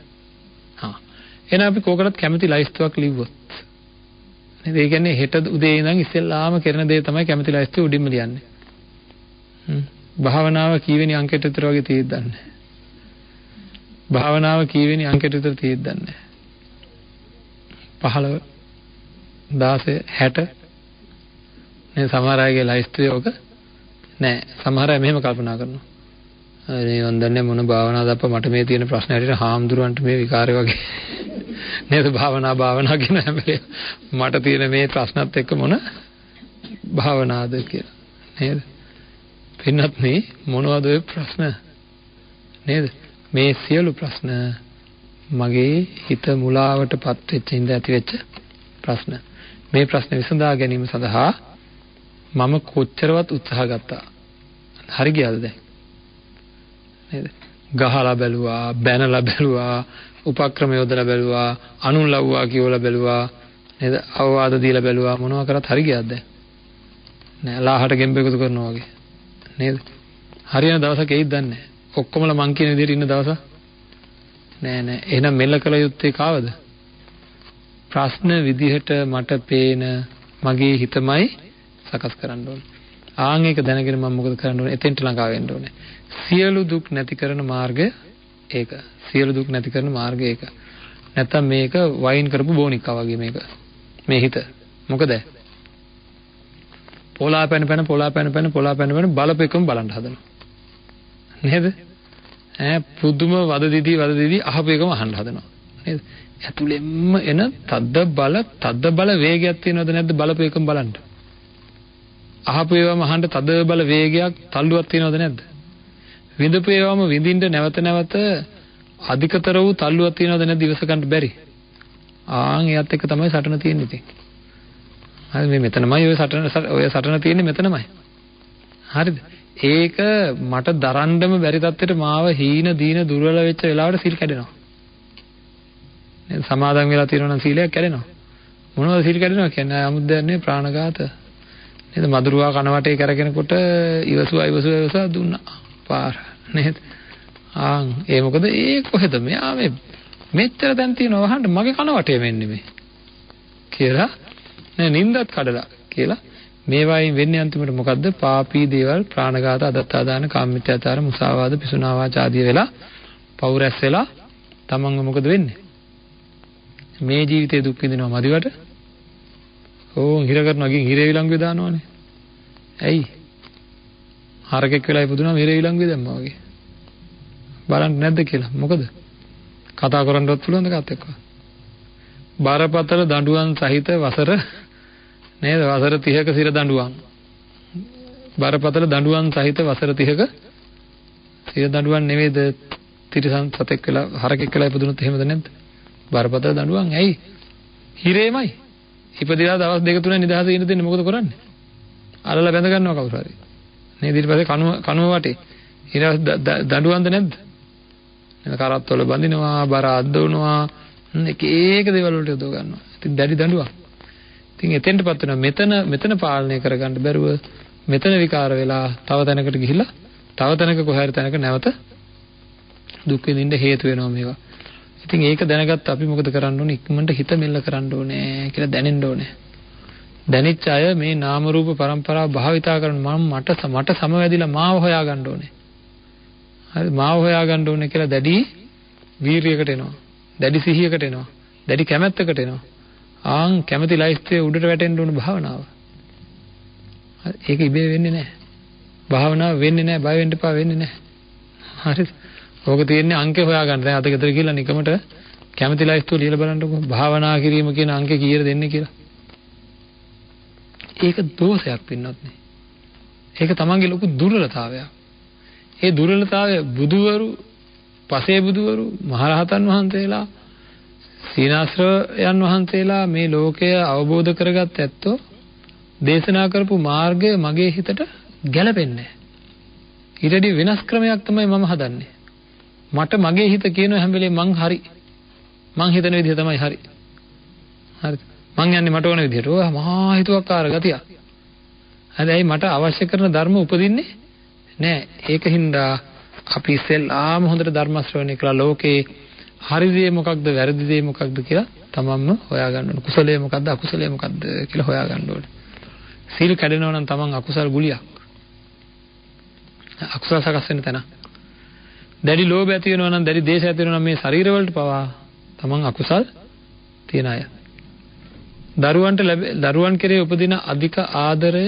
හා. එහෙනම් අපි කෝකටත් කැමැති ලයිස්තුවක් ලිව්වොත්. නේද? ඒ කියන්නේ හෙට උදේ ඉඳන් ඉස්සෙල්ලාම කරන දේ තමයි කැමැති ලයිස්තුවේ උඩින්ම ලියන්නේ. භාවනාව කීවෙනි අංකයට විතර වගේ තියෙද්ද දන්නේ. භාවනාව කීවෙනි අංකයට විතර තියෙද්ද දන්නේ. 15 16 60 නේ සමහර අයගේ ලයිස්තුවේ ඔක නෑ. සමහර අය මෙහෙම කල්පනා කරනවා. අනේ මන් දන්නේ මොන භාවනාවද අප්පා මට මේ තියෙන ප්‍රශ්න හැටියට හාමුදුරුවන්ට මේ විකාරය වගේ නේද භාවනා කියන හැමලේ මට තියෙන මේ ප්‍රශ්නත් එක්ක මොන භාවනාවද කියලා නේද? පින්නත් මේ මොනවද ඔය ප්‍රශ්න නේද? මේ සියලු ප්‍රශ්න මගේ හිත මුලාවටපත් වෙච්ච ඉඳ ඇති වෙච්ච ප්‍රශ්න. මේ ප්‍රශ්න විසඳා ගැනීම සඳහා මම කොච්චරවත් උත්සාහ ගත්තා. හරි ගියාද දැන්? නේද? ගහලා බැලුවා, බැනලා බැලුවා, උපක්‍රම යොදලා බැලුවා, අනුන් ලව්වා කියවලා බැලුවා, නේද? අවවාද දීලා බැලුවා මොනවා කරත් හරි ගියාද දැන්? නෑ ලාහට ගෙම්බ එකතු කරනවා වගේ. නේද? හරියන දවසක එයිද දන්නේ නැහැ. ඔක්කොමලා මං කියන විදිහට ඉන්න දවසක් නෑ. එහෙනම් මෙල්ල කළ යුත්තේ කාවද? ප්‍රශ්න විදිහට මට පේන මගේ හිතමයි සකස් කරන්න ඕනේ. ආන් ඒක දැනගෙන මම මොකද කරන්න ඕනේ? එතෙන්ට ළඟා වෙන්න ඕනේ. සියලු දුක් නැති කරන මාර්ගය ඒක. සියලු දුක් නැති කරන මාර්ගය ඒක. නැත්තම් මේක වයින් කරපු බෝනික්කා වගේ මේක. මේ හිත. මොකද? පොලා පැන බලපෙකම බලන්න හදනවා. නේද? පුදුම වද දිදී අහපු එකම අහන්න හදනවා. නේද? ඇතුළෙන්ම එන තද්ද බල වේගයක් තියෙනවද නැද්ද බලපු එකම බලන්න. අහපු ඒවාම අහන්න තද බල වේගයක් තල්ලුවක් තියනවද නැද්ද? විඳපු ඒවාම විඳින්න නැවත නැවත අධිකතර වූ තල්ලුවක් තියනවද නැද්ද ඉවස ගන්න බැරි? ඒත් එක්ක තමයි සටන තියෙන්නේ ඉතින්. හරි මේ මෙතනමයි ඔය සටන තියෙන්නේ මෙතනමයි. හරිද? ඒක මට දරන්නම බැරි තත්ත්වෙට මාව හීන දීන දුර්වල වෙච්ච වෙලාවට සීල් කැඩෙනවා. නේද? සමාදන් වෙලා තියෙනවා නම් සීලයක් කැඩෙනවා. මොනවද සීල් කැඩෙනවා කියන්නේ? අමුද්දන්නේ ප්‍රාණඝාත. නේද? මදුරුවා කනවටේ කරගෙනකොට ඉවසුවා දුන්නා. පාර නේද? ඒ මොකද ඒ කොහෙද මෙයා මේ මෙච්චර දැන් තියෙනවා වහන්න මගේ කනවටේ වෙන්නේ මේ කියලා නේ නින්දත් කඩලා කියලා මේ වයින් වෙන්නේ අන්තිමට මොකද්ද? පාපී දේවල් ප්‍රාණඝාත අදත්තාදාන කාමමිත්‍යාචාර මුසාවාද පිසුනා වාචා ආදී වෙලා පවුරැස් වෙලා තමන්ව මොකද වෙන්නේ? මේ ජීවිතේ දුක් විඳිනවා මදිවට හිර කරනවා ගින් හිරේ විලංගුවේ දානවනේ. ඇයි? හරකෙක් වෙලා ඉපදුනා හිරේ විලංගුවේ දැම්මා වගේ. බලන්න නැද්ද කියලා. මොකද? කතා කරන්නවත් පුළුවන්ද කාත් එක්ක? බරපතල දඬුවම් සහිත වසර නේද? වසර 30ක සිර දඬුවම්. බරපතල දඬුවම් සහිත වසර 30ක සිර දඬුවම් නෙවෙයිද? තිරසන් සතෙක් වෙලා හරකෙක් වෙලා ඉපදුනොත් එහෙමද නැද්ද? බරපතල දඬුවම්. ඇයි? හිරේමයි. ඉපදිලා දවස් 2-3 නිදහසේ ඉන්න දෙන්නේ මොකද කරන්නේ? අරලා බැඳ ගන්නවා කවුරු හරි. නේද? ඊට පස්සේ කනුව වටේ. ඊට දඬුවම්ද නැද්ද? නේද? කරත්තවල බඳිනවා, බර අද්දවනවා, එක දේවල් වලට යොදව ගන්නවා. ඉතින් දැඩි දඬුවම්. ඉතින් එතෙන්ටපත් වෙනවා මෙතන පාලනය කරගන්න බැරුව මෙතන විකාර වෙලා තව තැනකට ගිහිල්ලා තව තැනක කොහේ හරි තැනක නැවත දුක් විඳින්න හේතු වෙනවා මේවා. ඉතින් ඒක දැනගත්ත අපි මොකද කරන්න ඕනේ? ඉක්මනට හිත මෙල්ල කරන්න ඕනේ කියලා දැනෙන්න ඕනේ. දැනෙච්ච අය මේ නාම රූප પરම්පරාව භාවිතා කරන මට සමවැදිලා මාව හොයා ගන්න ඕනේ. හරි මාව හොයා ගන්න ඕනේ කියලා දැඩි වීරියකට එනවා. දැඩි සිහියකට එනවා. දැඩි කැමැත්තකට එනවා. කැමැති ලයිස්ට්ේ උඩට වැටෙන්න ඕන භාවනාව. හරි ඒක ඉබේ වෙන්නේ නැහැ. භාවනාව වෙන්නේ නැහැ, බය වෙන්න එපා වෙන්නේ නැහැ. හරිද? ඕක තියෙන්නේ අංකේ හොයා ගන්න. දැන් අද ගෙදර ගිහලා නිකමට කැමැති ලයිස්ට්ුව ලියලා බලන්නකෝ. භාවනා කිරීම කියන අංකේ කීයද දෙන්නේ කියලා. ඒක දෝෂයක් පින්නත් නේ. ඒක තමන්ගේ ලොකු දුර්වලතාවයක්. ඒ දුර්වලතාවය බුදුවරු, පසේ බුදුවරු, මහරහතන් වහන්සේලා, සීනාශ්‍රයන් වහන්සේලා මේ ලෝකය අවබෝධ කරගත් ඇත්තෝ දේශනා කරපු මාර්ගය මගේ හිතට ගැලපෙන්නේ නැහැ. ඊටදී වෙනස් ක්‍රමයක් තමයි මම හදන්නේ. මට මගේ හිත කියන හැම වෙලේම මං හරි. මං හිතන විදිහ තමයි හරි. හරිද? මං යන්නේ මට ඕන විදිහට. ඔය මහා හිතුවක්කාර ගතිය. හැබැයි මට අවශ්‍ය කරන ධර්ම උපදින්නේ නෑ. ඒකින්ද අපි ඉස්සෙල්ලාම හොඳට ධර්ම ශ්‍රවණය කළා ලෝකේ හරි දේ මොකක්ද වැරදි දේ මොකක්ද කියලා තමන්ම හොයාගන්න ඕන. කුසලයේ මොකක්ද අකුසලයේ මොකක්ද කියලා හොයාගන්න ඕන. සීල කැඩෙනවා නම් තමන් අකුසල් ගුලියක්. අකුසල සකස් වෙන තැන. දැඩි ලෝභය ඇති වෙනවා නම් දැඩි දේශය ඇති වෙනවා නම් මේ ශරීර වලට පවා තමන් අකුසල් තියන අය. දරුවන් කෙරේ උපදින අධික ආදරය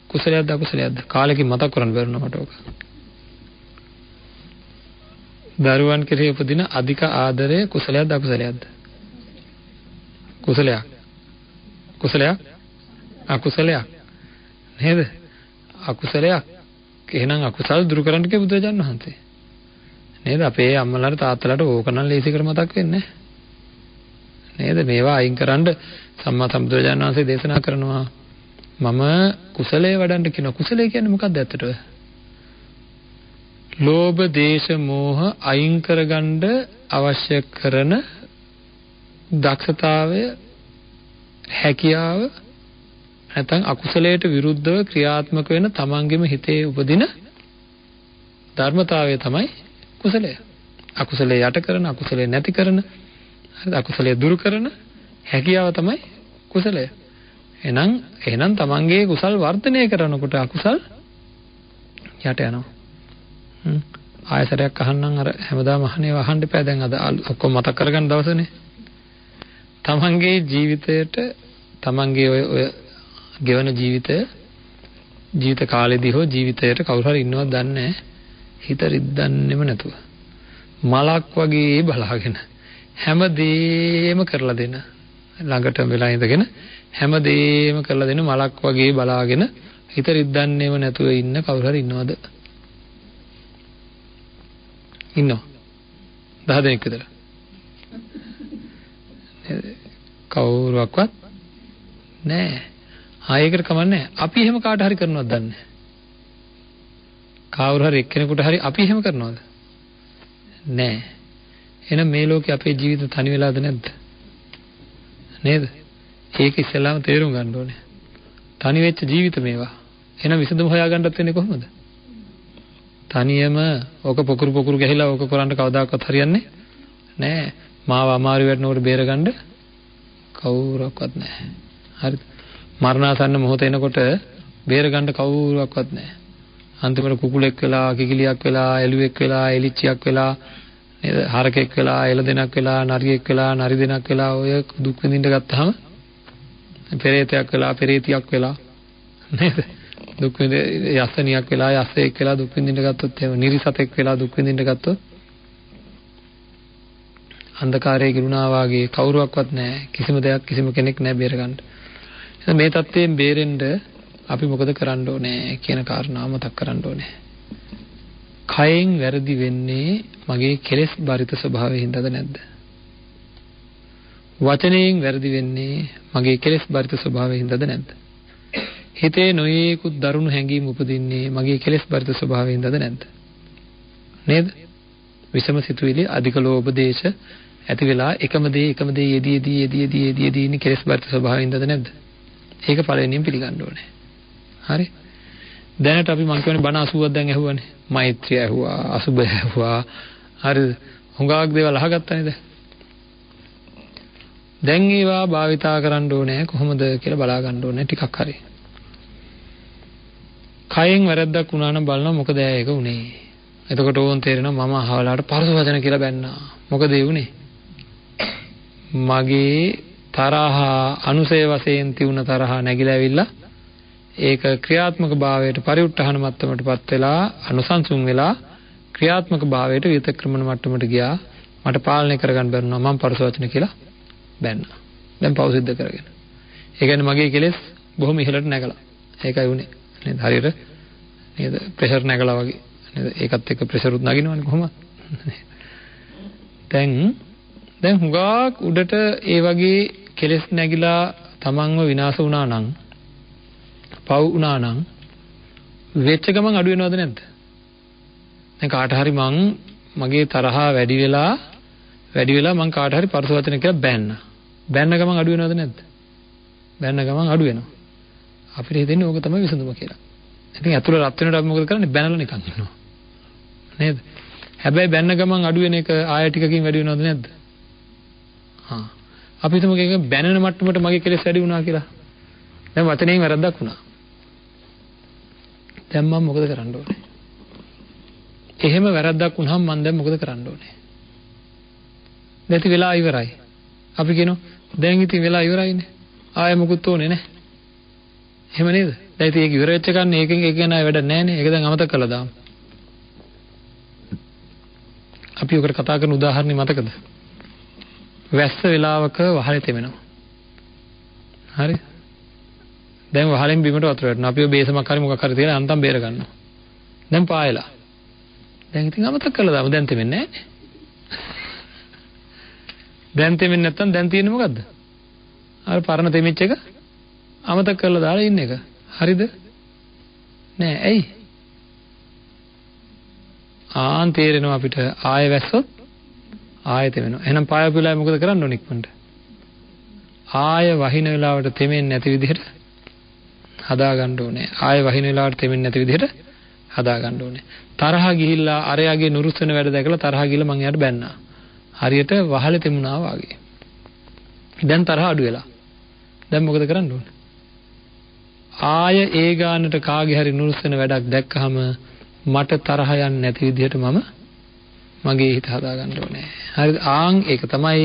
කුසලයක්ද අකුසලයක්ද? කාලෙකින් මතක් කරන්න බැරුණා මට ඕක. දරුවන් කෙරේ උපදින අධික ආදරය කුසලයක්ද අකුසලයක්ද? කුසලයක්. කුසලයක්? අකුසලයක්. නේද? අකුසලයක්. එහෙනම් අකුසල් දුරු කරන්න කිය බුදුරජාණන් වහන්සේ. නේද? අපේ අම්මලාට තාත්තලාට ඕක නම් ලේසි කර මතක් වෙන්නේ නේද? මේවා අයින් කරන්න සම්මා සම්බුදුරජාණන් වහන්සේ දේශනා කරනවා. මම කුසලයේ වඩන්න කියන කුසලයේ කියන්නේ මොකක්ද ඇත්තටද? ලෝභ, දේශ, මෝහ අයින් කරගන්න අවශ්‍ය කරන දක්ෂතාවය, හැකියාව නැත්නම් අකුසලයට විරුද්ධව ක්‍රියාත්මක වෙන තමන්ගේම හිතේ උපදින ධර්මතාවය තමයි කුසලය. අකුසලයේ යට කරන, අකුසලයේ නැති කරන, අකුසලයේ දුරු කරන හැකියාව තමයි කුසලය. එහෙනම් තමන්ගේ කුසල් වර්ධනය කරනකොට අකුසල් යට යනවා. ආයතරයක් අහන්නම් අර හැමදාම අහන්නේ අහන්න එපා. දැන් අද ඔක්කොම මතක් කරගන්න දවසනේ. තමන්ගේ ජීවිතයට තමන්ගේ ඔය ගෙවන ජීවිත කාලෙදී හෝ ජීවිතයට කවුරු හරි ඉන්නවද දන්නේ නැහැ. හිත රිද්දන්නෙම නැතුව මලක් වගේ බලාගෙන හැමදේම කරලා දෙන ළඟටම වෙලා ඉඳගෙන හැමදේම කරලා දෙන මලක් වගේ බලාගෙන හිත රිද්දන්නේම නැතුව ඉන්න කවුරු හරි ඉන්නවද? ඉන්නවා. 10 දෙනෙක් විතර. කවුරුවක්වත් නෑ. ආයෙකට කමන්නේ. අපි එහෙම කාට හරි කරනවද දන්නේ නැහැ. කවුරු හරි එක්කෙනෙකුට හරි අපි එහෙම කරනවද? නෑ. එහෙනම් මේ ලෝකේ අපේ ජීවිත තනි වෙලාද නැද්ද? නේද? ඒක ඉස්සෙල්ලාම තේරුම් ගන්න ඕනේ. තනි වෙච්ච ජීවිත මේවා. එහෙනම් විසඳුම හොයාගන්නත් වෙන්නේ කොහොමද? තනියම ඕක පොකුරු ගහලා ඕක කරන්න කවදාකවත් හරියන්නේ නෑ. මාව අමාරු වෙනකොට බේරගන්න කවුරක්වත් නෑ. හරිද? මරණාසන්න මොහොත එනකොට බේරගන්න කවුරක්වත් නෑ. අන්තිමට කුකුලෙක් වෙලා, කිකිලියක් වෙලා, එළුවෙක් වෙලා, එලිච්චියක් වෙලා, නේද? හරකෙක් වෙලා, එළදෙනක් වෙලා, නරියෙක් වෙලා, නරි දෙනක් වෙලා ඔය දුක් විඳින්න ගත්තාම පෙරේතයක් වෙලා, පෙරේතියක් වෙලා නේද? දුක් විඳ යස්සනියක් වෙලා, යස්සෙක් වෙලා දුක් විඳින්න ගත්තොත් එහෙම නිරිසතෙක් වෙලා දුක් විඳින්න ගත්තොත් අන්ධකාරයේ ගිරුණා වාගේ කවුරුවක්වත් නැහැ. කිසිම දෙයක් කිසිම කෙනෙක් නැහැ බේරගන්න. එහෙනම් මේ தත්ත්වයෙන් බේරෙන්න අපි මොකද කරන්න ඕනේ කියන කාරණාව මතක් කරන්න ඕනේ. කයෙන් වැරදි වෙන්නේ මගේ කෙලෙස් බරිත ස්වභාවයෙන් හින්දාද නැද්ද? වචනයෙන් වැරදි වෙන්නේ මගේ කෙලෙස් බරිත ස්වභාවයෙන් හින්දාද නැද්ද? හිතේ නොයේකුත් දරුණු හැඟීම් උපදින්නේ මගේ කෙලෙස් බරිත ස්වභාවයෙන් හින්දාද නැද්ද? නේද? විෂම සිතුවිලි අධික ලෝභ දේශ ඇති වෙලා එකම දේ යෙදී ඉන්නේ කෙලෙස් බරිත ස්වභාවයෙන් හින්දාද නැද්ද? ඒක පළවෙනියෙන් පිළිගන්න ඕනේ. හරි? දැනට අපි මං කියන්නේ බණ 80ක් දැන් ඇහුවානේ. මෛත්‍රිය ඇහුවා, අසුබය ඇහුවා. හරිද? හුඟක් දේවල් අහගත්තානේ දැන්. දැන් ඒවා භාවිතා කරන්න ඕනේ කොහොමද කියලා බලා ගන්න ඕනේ ටිකක් හරි. කයෙන් වැරද්දක් වුණා නම් බලනවා මොකද ඒක උනේ. එතකොට ඕන් තේරෙනවා මම අහවලාට පරස වචන කියලා බැන්නා. මොකද ඒ උනේ? මගේ තරහ අනුසය වශයෙන් තියුණ තරහ නැగిලා ඇවිල්ලා ඒක ක්‍රියාත්මක භාවයට පරිඋත්ථාන මට්ටමටපත් වෙලා අනුසංසුන් වෙලා ක්‍රියාත්මක භාවයට විතක්‍රමන මට්ටමට ගියා. මට පාලනය කරගන්න බැරුණා මම පරස වචන කියලා බැන්නා. දැන් පව් සිද්ධ කරගෙන. ඒ කියන්නේ මගේ කෙලෙස් බොහොම ඉහළට නැගලා. ඒකයි උනේ. නේද? හරියට නේද? ප්‍රෙෂර් නැගලා වගේ. නේද? ඒකත් එක්ක ප්‍රෙෂර් උත් නගිනවනේ කොහොමද? දැන් හුඟක් උඩට ඒ වගේ කෙලෙස් නැగిලා තමන්ව විනාශ වුණා නම් පව් වුණා නම් වෙච්ච ගමන් අඩු වෙනවද නැද්ද? දැන් කාට හරි මගේ තරහා වැඩි වෙලා මං කාට හරි පරස වචන කියලා බැන්න ගමන් අඩු වෙනවද නැද්ද? බැන්න ගමන් අඩු වෙනවා. අපිට හිතෙන්නේ ඕක තමයි විසඳුම කියලා. ඉතින් අතුල රත් වෙනකොට අපි මොකද කරන්නේ? බැනලා නිකන් ඉන්නවා. නේද? හැබැයි බැන්න ගමන් අඩු වෙන එක ආය ටිකකින් වැඩි වෙනවද නැද්ද? අපි හිතමු ඒක බැනන මට්ටමට මගේ කෙලෙස් වැඩි වුණා කියලා. දැන් වචනයෙන් වැරද්දක් වුණා. දැන් මම මොකද කරන්න ඕනේ? එහෙම වැරද්දක් වුණාම මම දැන් මොකද කරන්න ඕනේ? නැති වෙලා ඉවරයි. අපි කියනවා දැන් ඉතින් වෙලා ඉවරයිනේ. ආයෙ මොකුත් ඕනේ නැහැ. එහෙම නේද? දැන් ඉතින් ඒක ඉවර වෙච්ච කන්නේ ඒකෙන් ඒක ගැන වැඩ නැහැ නේ. ඒක දැන් අමතක කළා දාමු. අපි උකට කතා කරන උදාහරණේ මතකද? වැස්ස වෙලාවක වහලේ තෙමෙනවා. හරි? දැන් වහලෙන් බිමට වතුර වැටෙනවා. අපිව බේසමක් හරි මොකක් හරි තියලා අන්තම් බේර ගන්නවා. දැන් පායලා. දැන් ඉතින් අමතක කළා දාමු. දැන් තෙමෙන්නේ නැහැ නේ. දැන් තෙමෙන්නේ නැත්තම් දැන් තියෙන්නේ මොකද්ද? අර පරණ තෙමිච්ච එක අමතක කරලා දාලා ඉන්න එක. හරිද? නෑ ඇයි? තේරෙනවා අපිට ආයෙ වැස්සොත් ආයෙ තෙමෙනවා. එහෙනම් පායපු වෙලාවේ මොකද කරන්න ඕනේ ඉක්මනට? ආයෙ වහින වෙලාවට තෙමෙන්නේ නැති විදිහට හදා ගන්න ඕනේ. ආයෙ වහින වෙලාවට තෙමෙන්නේ නැති විදිහට හදා ගන්න ඕනේ. තරහ ගිහිල්ලා අරයාගේ නුරුස්සන වැඩ දැකලා තරහ ගිහලා මං එයාට බැන්නා. හරියට වහලේ තෙමුණා වගේ. දැන් තරහ අඩු වෙලා. දැන් මොකද කරන්න ඕනේ? ආය ඒ ගානට කාගේ හරි නුරුස්සන වැඩක් දැක්කහම මට තරහ යන්නේ නැති විදිහට මම මගේ හිත හදා ගන්න ඕනේ. හරිද? ඒක තමයි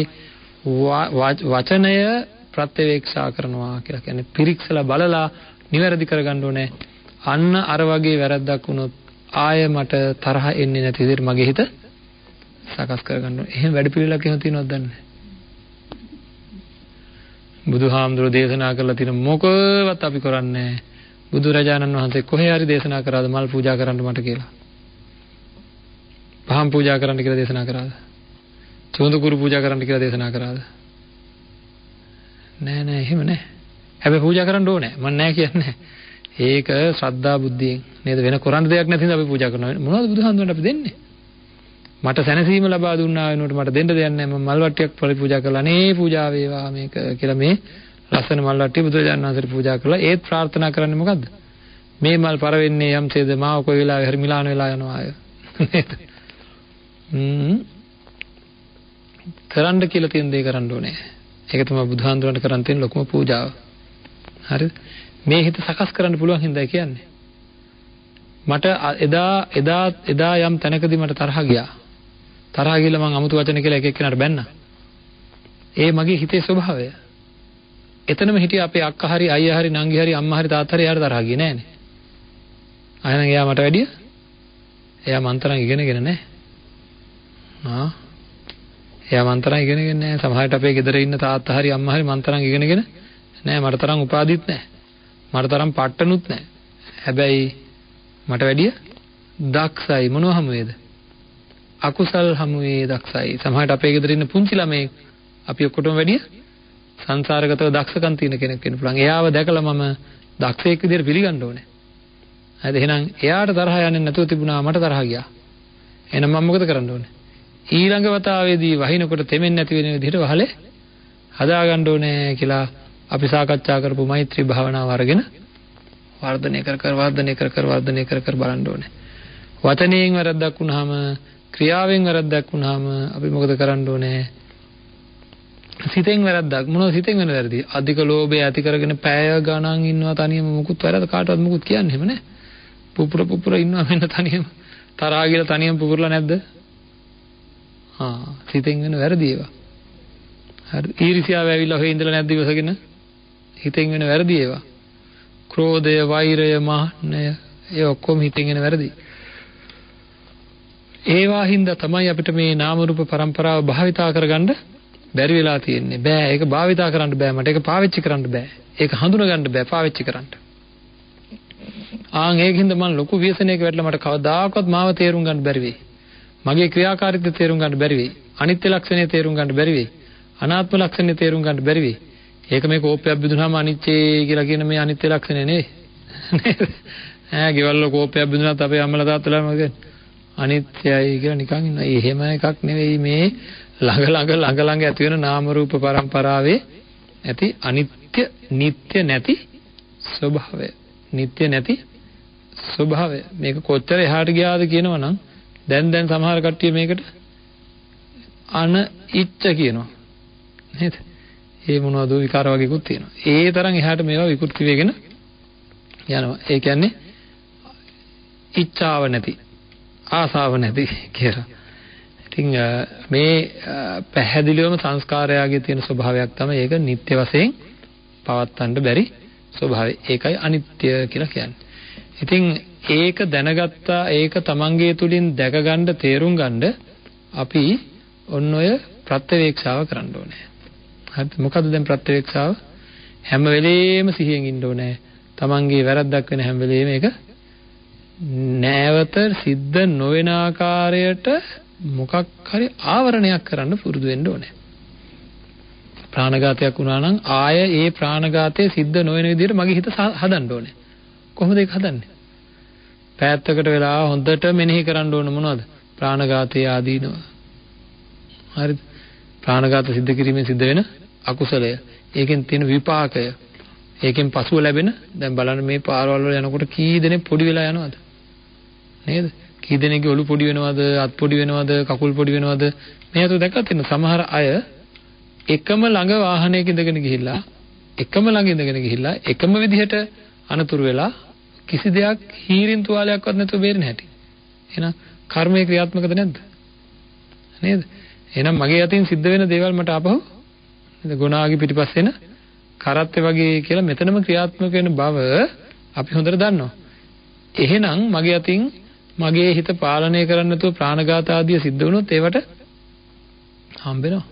වචනය ප්‍රත්‍යවේක්ෂා කරනවා කියලා කියන්නේ. පිරික්සලා බලලා නිවැරදි කරගන්න ඕනේ. අන්න අර වගේ වැරද්දක් වුණොත් ආය මට තරහ එන්නේ නැති විදිහට මගේ හිත සකස් කරගන්න ඕනේ. එහෙම වැඩ පිළිවෙලක් එහෙම තියෙනවද දන්නේ බුදුහාමුදුරෝ දේශනා කරලා තියෙන මොකවත් අපි කරන්නේ නැහැ. බුදුරජාණන් වහන්සේ කොහේ හරි දේශනා කරාද මල් පූජා කරන්න මට කියලා? පහන් පූජා කරන්න කියලා දේශනා කරාද? සුවඳ කුරු පූජා කරන්න කියලා දේශනා කරාද? නෑ නෑ එහෙම නෑ. හැබැයි පූජා කරන්න ඕනේ. මම නෑ කියන්නේ. ඒක ශ්‍රද්ධා බුද්ධියෙන් නේද? වෙන කරන්න දෙයක් නැති නිසා අපි පූජා කරනවා. මොනවද බුදුහාමුදුරන්ට අපි දෙන්නේ? මට සැනසීම ලබා දුන්නා වෙනුවට මට දෙන්න දෙයක් නැහැ. මම මල් වට්ටියක් පූජා කළා. අනේ පූජා වේවා මේක කියලා මේ ලස්සන මල් වට්ටිය බුදුරජාණන් වහන්සේට පූජා කළා. ඒත් ප්‍රාර්ථනා කරන්නේ මොකද්ද? මේ මල් පර වෙන්නේ යම්සේද මාව කොයි වෙලාවෙ හරි මිලාන වෙලා යනවා අය. නේද? කරන්න කියලා තියෙන දේ කරන්න ඕනේ. ඒක තමයි බුදුහාමුදුරන්ට කරන් තියෙන ලොකුම පූජාව. හරිද? මේ හිත සකස් කරන්න පුළුවන් හින්දා කියන්නේ. මට එදා යම් තැනකදී මට තරහ ගියා. තරහ ගිහලා මං අමුතු වචන කියලා එක එක්කෙනාට බැන්නා. ඒ මගේ හිතේ ස්වභාවය. එතනම හිටිය අපේ අක්කා හරි අයියා හරි නංගි හරි අම්මා හරි තාත්තා හරි යාට තරහ ගියේ නෑනේ. අයනම් එයා මට වැඩිය එයා මන්තරන් ඉගෙනගෙන නෑ. එයා මන්තරන් ඉගෙනගෙන නෑ. සමහරවිට අපේ ගෙදර ඉන්න තාත්තා හරි අම්මා හරි මන්තරන් ඉගෙනගෙන නෑ. මට තරම් උපාධිත් නෑ. මට තරම් පට්ටනුත් නෑ. හැබැයි මට වැඩිය දක්ෂයි මොනවා හමුවේද? අකුසල් හමුවේ දක්ෂයි. සමහරවිට අපේ ගෙදර ඉන්න පුංචි ළමයි අපි ඔක්කොටම වැඩිය සංසාරගතව දක්ෂකම් තියෙන කෙනෙක් වෙන්න පුළුවන්. එයාව දැකලා මම දක්ෂයෙක් විදිහට පිළිගන්න ඕනේ. හරිද? එහෙනම් එයාට තරහ යන්නේ නැතුව තිබුණා මට තරහ ගියා. එහෙනම් මම මොකද කරන්න ඕනේ? ඊළඟ වතාවේදී වහිනකොට තෙමෙන්නේ නැති වෙන විදිහට වහලේ හදාගන්න ඕනේ කියලා අපි සාකච්ඡා කරපු මෛත්‍රී භාවනාව අරගෙන වර්ධනය කර බලන්න ඕනේ. වචනයෙන් වැරද්දක් වුණාම, ක්‍රියාවෙන් වැරද්දක් වුණාම අපි මොකද කරන්න ඕනේ? සිතෙන් වැරද්දක්. මොනවද සිතෙන් වෙන වැරදි? අධික ලෝභය ඇති කරගෙන පැය ගණන් ඉන්නවා තනියම මුකුත් වැරද්ද කාටවත් මුකුත් කියන්නේ එහෙම නැහැ. පුපුර ඉන්නවා වෙන තනියම. තරහා කියලා තනියම පුපුරලා නැද්ද? සිතෙන් වෙන වැරදි ඒවා. හරි. ඊර්ෂ්‍යාව ඇවිල්ලා ඔහේ ඉඳලා නැද්ද ඉවසගෙන? හිතෙන් වෙන වැරදි ඒවා. ක්‍රෝධය, වෛරය, මාන්නය ඒ ඔක්කොම හිතෙන් එන වැරදි. ඒවා හින්දා තමයි අපිට මේ නාම රූප પરම්පරාව භාවිතා කරගන්න බැරි වෙලා තියෙන්නේ. බෑ ඒක භාවිතා කරන්න බෑ. මට ඒක පාවිච්චි කරන්න බෑ. ඒක හඳුනා ගන්න බෑ පාවිච්චි කරන්න. ඒකින්ද මම ලොකු ව්‍යසනයක වැටලා මට කවදාකවත් මාව තේරුම් ගන්න බැරි වෙයි. මගේ ක්‍රියාකාරීත්වය තේරුම් ගන්න බැරි වෙයි. අනිත්‍ය ලක්ෂණය තේරුම් ගන්න බැරි වෙයි. අනාත්ම ලක්ෂණය තේරුම් ගන්න බැරි වෙයි. ඒක මේ කෝපයක් බිඳුනහම අනිත්‍යයි කියලා කියන මේ අනිත්‍ය ලක්ෂණය නේ. නේද? ගෙවල් වල කෝපයක් බිඳුනත් අපේ අම්මලා තාත්තලා මොකද අනිත්‍යයි කියලා නිකන් ඉන්නවා. එහෙම එකක් නෙවෙයි මේ ළඟ ඇති වෙන නාම රූප પરම්පරාවේ ඇති අනිත්‍ය නিত্য නැති ස්වභාවය. නিত্য නැති ස්වභාවය. මේක කොච්චර එහාට ගියාද කියනවනම් දැන් සමහර කට්ටිය මේකට අනිච්ච කියනවා. නේද? ඒ මොනවද විකාර වගේකුත් තියෙනවා. ඒ තරම් එහාට මේවා විකෘති වෙගෙන යනවා. ඒ කියන්නේ ඉච්ඡාව නැති, ආසාව නැති කියලා. ඉතින් මේ පැහැදිලිවම සංස්කාරයගේ තියෙන ස්වභාවයක් තමයි ඒක නිත්‍ය වශයෙන් පවත්වන්න බැරි ස්වභාවය. ඒකයි අනිත්‍ය කියලා කියන්නේ. ඉතින් ඒක දැනගත්තා, ඒක තමන්ගේ තුලින් දැකගන්න, තේරුම් ගන්න අපි ඔන්න ඔය ප්‍රත්‍යවේක්ෂාව කරන්න ඕනේ. හරිද? මොකද්ද දැන් ප්‍රත්‍යවේක්ෂාව? හැම වෙලේම සිහියෙන් ඉන්න ඕනේ. තමන්ගේ වැරද්දක් වෙන හැම වෙලේම ඒක නැවත සිද්ධ නොවන ආකාරයට මොකක් හරි ආවරණයක් කරන්න පුරුදු වෙන්න ඕනේ. ප්‍රාණඝාතයක් වුණා නම් ආය ඒ ප්‍රාණඝාතය සිද්ධ නොවන විදිහට මගේ හිත හදන්න ඕනේ. කොහොමද ඒක හදන්නේ? පැත්තකට වෙලා හොඳට මෙනෙහි කරන්න ඕන මොනවද? ප්‍රාණඝාතයේ ආදීනව. හරිද? ප්‍රාණඝාත සිද්ධ කිරීමෙන් සිද්ධ වෙන අකුසලය. ඒකෙන් තියෙන විපාකය. ඒකෙන් පසුව ලැබෙන දැන් බලන්න මේ පාරවල් වල යනකොට කී දෙනෙක් පොඩි වෙලා යනවද? නේද? කී දෙනෙක්ගේ ඔලු පොඩි වෙනවද? අත් පොඩි වෙනවද? කකුල් පොඩි වෙනවද? මේ අත දැක්කත් තියෙන සමහර අය එකම ළඟ වාහනයක ඉඳගෙන ගිහිල්ලා එකම විදිහට අනතුරු වෙලා කිසි දෙයක් හීරින් තුවාලයක්වත් නැතුව බේරෙන හැටි. එහෙනම් කර්මයේ ක්‍රියාත්මකද නැද්ද? නේද? එහෙනම් මගේ අතින් සිද්ධ වෙන දේවල් මට ආපහු නේද ගුණාගේ පිටිපස්සෙන කරත්තේ වගේ කියලා මෙතනම ක්‍රියාත්මක වෙන බව අපි හොඳට දන්නවා. එහෙනම් මගේ අතින් මගේ හිත පාලනය කරන්න නැතුව ප්‍රාණඝාත ආදිය සිද්ධ වුණොත් ඒවට හම්බ වෙනවා.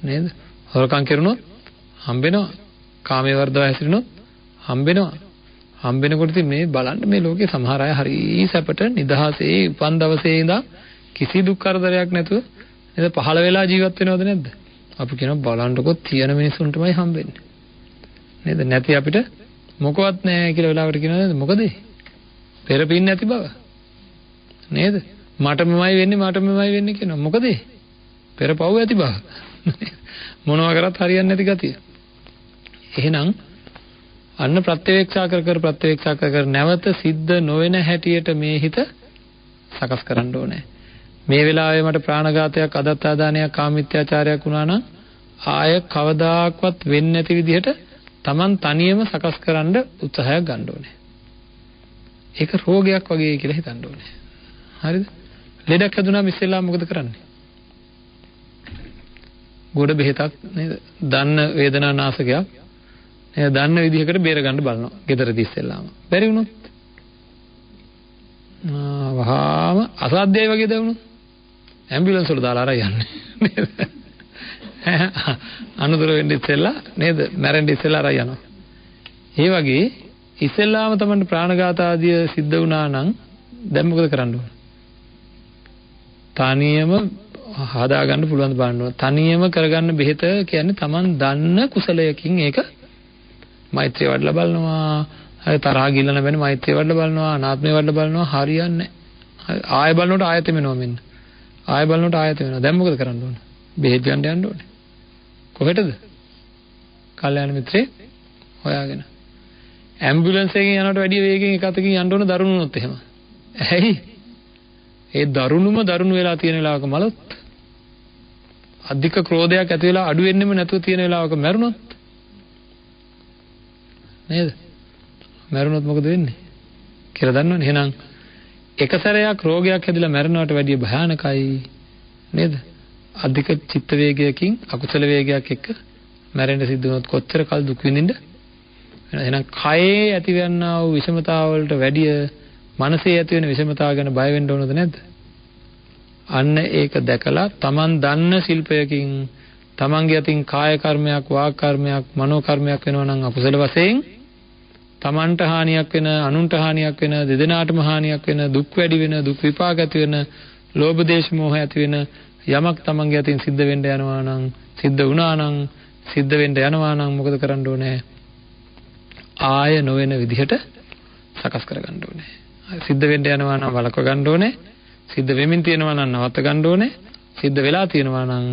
නේද? හොරකම් කරුණොත් හම්බෙනවා. කාමයේ වර්ධව හැසිරෙනොත් හම්බෙනවා. හම්බෙනකොට ඉතින් මේ බලන්න මේ ලෝකේ සමහර අය හරි සැපට නිදහසේ උපන් දවසේ ඉඳන් කිසි දුක් කරදරයක් නැතුව නේද පහළ වෙලා ජීවත් වෙනවද නැද්ද? අපි කියනවා බලන්නකො තියෙන මිනිසුන්ටමයි හම්බෙන්නේ. නේද? නැති අපිට මොකවත් නැහැ කියලා වෙලාවට කියනවා නේද? මොකද? පෙර පින් නැති බව. නේද? මටමමයි වෙන්නේ කියනවා. මොකද? පෙර පව් ඇති බව. මොනවා කරත් හරියන්නේ නැති ගතිය. එහෙනම් අන්න ප්‍රත්‍යවේක්ෂා කර නැවත සිද්ධ නොවන හැටියට මේ හිත සකස් කරන්න ඕනේ. මේ වෙලාවේ මට ප්‍රාණඝාතයක්, අදත්තාදානයක්, කාමීත්‍යාචාරයක් වුණා නම් ආය කවදාක්වත් වෙන්නේ නැති විදිහට Taman තනියම සකස් කරන්න උත්සාහයක් ගන්න ඕනේ. ඒක රෝගයක් වගේ කියලා හිතන්න ඕනේ. හරිද? ලෙඩක් හැදුනම ඉස්සෙල්ලා මොකද කරන්නේ? ගොඩ බෙහෙතක් නේද? දන්න වේදනා නාශකයක් නේද? දන්න විදිහකට බේර ගන්න බලනවා. ගෙදරදී ඉස්සෙල්ලාම. බැරි වුණොත් වහාම අසාධ්‍යයි වගේ දැනුණොත් ඇම්බියුලන්ස් වල දාලා අරන් යන්නේ නේද? අනුතර වෙන්න ඉස්සෙල්ලා නේද? මැරෙන්න ඉස්සෙල්ලා අරන් යනවා. ඒ වගේ ඉස්සෙල්ලාම තමයි ප්‍රාණඝාත ආදිය සිද්ධ වුණා නම් දැන් මොකද කරන්න ඕන? තනියම හදාගන්න පුළුවන් බලන්න. තනියම කරගන්න බෙහෙත කියන්නේ Taman දන්න කුසලයකින් ඒක මෛත්‍රිය වඩලා බලනවා. හරි තරහා ගිල්ලන බැන්නේ මෛත්‍රිය වඩලා බලනවා. අනාත්මය වඩලා බලනවා. හරියන්නේ නැහැ. ආයෙ බලනකොට ආයෙත් එමෙනවා මෙන්න. ආයෙ බලනකොට ආයෙත් එමෙනවා. දැන් මොකද කරන්න ඕන? බෙහෙත් ගන්න යන්න ඕනේ. කොහෙටද? කල්යාණ මිත්‍රේ හොයාගෙන. ඇම්බියුලන්ස් එකකින් යනකොට වැඩි වේගෙන් එක අතකින් යන්න ඕන දරුණුනොත් එහෙම. ඇයි? ඒ දරුණු වෙලා තියෙන වෙලාවක මලොත් අධික ක්‍රෝධයක් ඇති වෙලා අඩු වෙන්නෙම නැතුව තියෙන වෙලාවක මැරුණොත් නේද? මැරුණොත් මොකද වෙන්නේ කියලා දන්නවනේ. එහෙනම් එක සැරයක් රෝගයක් හැදිලා මැරෙනවට වැඩිය භයානකයි නේද? අධික චිත්ත වේගයකින් අකුසල වේගයක් එක්ක මැරෙන්න සිද්ධ වුණොත් කොච්චර කල් දුක් විඳින්නද? එහෙනම් කයේ ඇතිවන්නා වූ විෂමතාව වලට වැඩිය මනසේ ඇති වෙන විෂමතාව ගැන බය වෙන්න ඕනද නැද්ද? අන්න ඒක දැකලා Taman දන්න ශිල්පයකින් Tamanගේ අතින් කාය කර්මයක්, වාග් කර්මයක්, මනෝ කර්මයක් වෙනවා නම් අකුසල වශයෙන් Tamanට හානියක් වෙන, අනුන්ට හානියක් වෙන, දෙදෙනාටම හානියක් වෙන, දුක් වැඩි වෙන, දුක් විපාක ඇති වෙන, ලෝභ දේශ මොහ ඇති වෙන යමක් Tamanගේ අතින් සිද්ධ වෙන්න යනවා නම්, සිද්ධ වුණා නම්, සිද්ධ වෙන්න යනවා නම් මොකද කරන්න ඕනේ? ආය නොවන විදිහට සකස් කරගන්න ඕනේ. සිද්ධ වෙන්න යනවා නම් වළක්ව ගන්න ඕනේ. සිද්ධ වෙමින් තියෙනවා නම් නවත්ත ගන්න ඕනේ. සිද්ධ වෙලා තියෙනවා නම්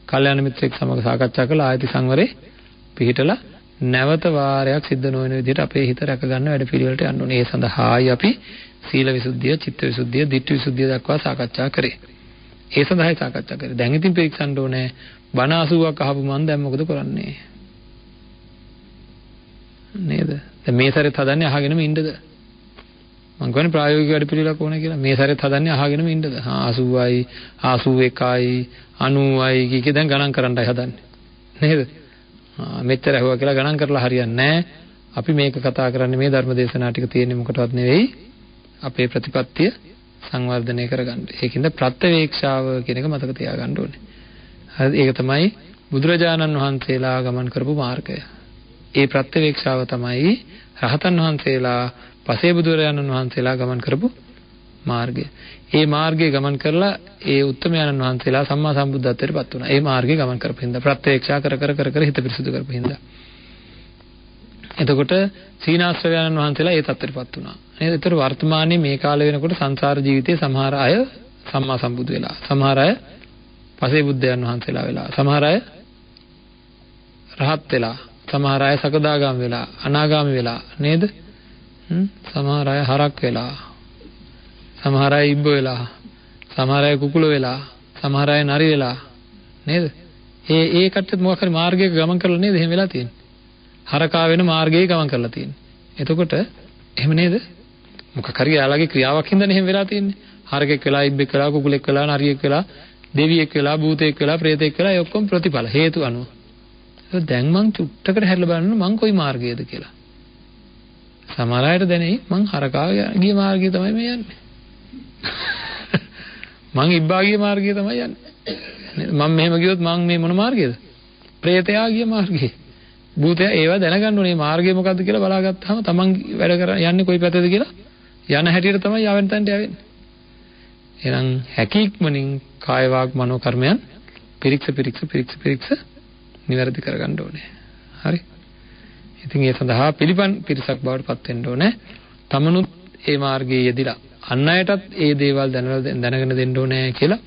කල්යාණ මිත්‍රෙක් සමග සාකච්ඡා කරලා ආයති සංවරේ පිහිටලා නැවත වාරයක් සිද්ධ නොවන විදිහට අපේ හිත රැක ගන්න වැඩ පිළිවෙලට යන්න ඕනේ. ඒ සඳහායි අපි සීල විසුද්ධිය, චිත්ත විසුද්ධිය, ධිට්ඨි විසුද්ධිය දක්වා සාකච්ඡා කරේ. ඒ සඳහායි සාකච්ඡා කරේ. දැන් ඉතින් පරීක්ෂන්න ඕනේ. බණ 80ක් අහපු මම දැන් මොකද කරන්නේ? නේද? දැන් මේ සැරේත් හදන්නේ අහගෙනම ඉන්නද? මම කියන්නේ ප්‍රායෝගික වැඩ පිළිවෙලක් ඕනේ කියලා. මේ සැරේත් හදන්නේ අහගෙනම ඉන්නද? 80යි, 81යි, 90යි කීකේ දැන් ගණන් කරන්නයි හදන්නේ. නේද? මෙච්චර ඇහුවා කියලා ගණන් කරලා හරියන්නේ නැහැ. අපි මේක කතා කරන්නේ මේ ධර්ම දේශනා ටික තියෙන්නේ මොකටවත් නෙවෙයි. අපේ ප්‍රතිපත්තිය සංවර්ධනය කරගන්න. ඒකින්ද ප්‍රත්‍යවේක්ෂාව කියන එක මතක තියාගන්න ඕනේ. හරි ඒක තමයි බුදුරජාණන් වහන්සේලා ගමන් කරපු මාර්ගය. ඒ ප්‍රත්‍යවේක්ෂාව තමයි රහතන් වහන්සේලා පසේ බුදුරජාණන් වහන්සේලා ගමන් කරපු මාර්ගය. ඒ මාර්ගයේ ගමන් කරලා ඒ උත්තමයන්න් වහන්සේලා සම්මා සම්බුද්ධත්වයට පත් වුණා. ඒ මාර්ගයේ ගමන් කරපු හින්දා ප්‍රත්‍යක්ෂා කර හිත පිරිසුදු කරපු හින්දා. එතකොට සීනාශ්‍රවයන්න් වහන්සේලා ඒ තත්ත්වයට පත් වුණා. නේද? ඒතර වර්තමානයේ මේ කාලේ වෙනකොට සංසාර ජීවිතයේ සමහර අය සම්මා සම්බුදු වෙලා, සමහර අය පසේ බුද්ධයන් වහන්සේලා වෙලා, සමහර අය රහත් වෙලා, සමහර අය සකදාගාම වෙලා, අනාගාමී වෙලා නේද? සමහර අය හරක් වෙලා, සමහර අය ඉබ්බ වෙලා, සමහර අය කුකුල වෙලා, සමහර අය නරි වෙලා නේද? ඒ කට්ටියත් මොකක් හරි මාර්ගයක ගමන් කරලා නේද එහෙම වෙලා තියෙන්නේ. හරකා වෙන මාර්ගයේ ගමන් කරලා තියෙන්නේ. එතකොට එහෙම නේද? මොකක් හරි යාළගේ ක්‍රියාවක් හින්දානේ එහෙම වෙලා තියෙන්නේ. හරකෙක් වෙලා, ඉබ්බෙක් වෙලා, කුකුලෙක් වෙලා, නරියෙක් වෙලා, දෙවියෙක් වෙලා, භූතයෙක් වෙලා, ප්‍රේතෙක් වෙලා ඒ ඔක්කොම ප්‍රතිඵල හේතු අනුව. දැන් මං චුට්ටකට හැරිලා බලන්න මං කොයි මාර්ගයේද කියලා. සමහර අයට දැනෙයි මං හරකා ගිය මාර්ගය තමයි මේ යන්නේ. මං ඉබ්බා ගිය මාර්ගය තමයි යන්නේ. මම මෙහෙම ගියොත් මං මේ මොන මාර්ගයේද? ප්‍රේතයා ගිය මාර්ගයේ. භූතයා ඒවා දැනගන්න ඕනේ මාර්ගය මොකද්ද කියලා බලාගත්තාම තමන් වැඩ කර යන්නේ කොයි පැත්තද කියලා යන හැටියට තමයි යවෙන තැනට යවෙන්නේ. එහෙනම් හැකීක්මනින් කාය වාග් මනෝ කර්මයන් පිරික්ස නිවැරදි කරගන්න ඕනේ. හරි. ඉතින් ඒ සඳහා පිළිපන් පිරිසක් බවට පත් වෙන්න ඕනේ. තමනුත් ඒ මාර්ගයේ යෙදিলা අන් අයටත් ඒ දේවල් දැනගෙන දෙන්න ඕනේ කියලා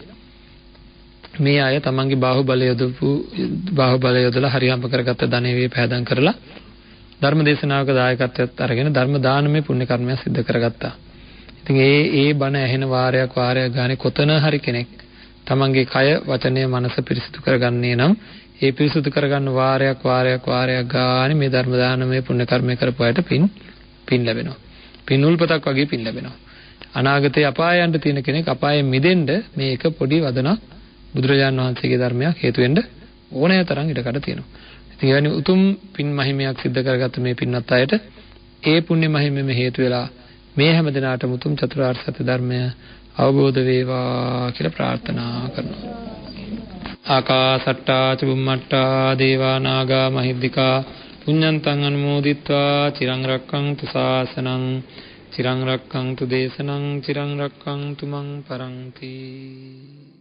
මේ අය තමන්ගේ බාහුවලය යොදලා හරියම්ප කරගත්ත ධනෙ වේ පෑදම් කරලා ධර්ම දේශනාවක දායකත්වයක් අරගෙන ධර්ම දානමය පුණ්‍ය කර්මයක් සිදු කරගත්තා. ඉතින් ඒ බණ ඇහෙන වාරයක් ගානේ කොතන හරි කෙනෙක් තමන්ගේ කය වචනය මනස පිරිසිදු කරගන්නේ නම් ඒ පිරිසිදු කරගන්න වාරයක් ගානේ මේ ධර්ම දානමය පුණ්‍ය කර්මය කරපු අයට පින් ලැබෙනවා. පින් උල්පතක් වගේ පින් ලැබෙනවා. අනාගතේ අපායයන්ට තියෙන කෙනෙක් අපායෙන් මිදෙන්න මේ එක පොඩි වදනක් බුදුරජාණන් වහන්සේගේ ධර්මයක් හේතු වෙන්න ඕනෑ තරම් ඉඩකඩ තියෙනවා. ඉතින් එවැනි උතුම් පින් මහිමයක් සිද්ධ කරගත්ත මේ පින්වත් අයට ඒ පුණ්‍ය මහිමෙම හේතු වෙලා මේ හැම දිනාටම උතුම් චතුරාර්ය සත්‍ය ධර්මය අවබෝධ වේවා කියලා ප්‍රාර්ථනා කරනවා. ආකාසට්ටා චුම්මට්ටා දේවා නාග මහිද්దికා පුඤ්ඤන්තං අනුමෝදිත්වා චිරං රක්ඛන්තු ශාසනං චිරං රක්ඛන්තු දේශනං චිරං රක්ඛන්තු මං පරන්ති.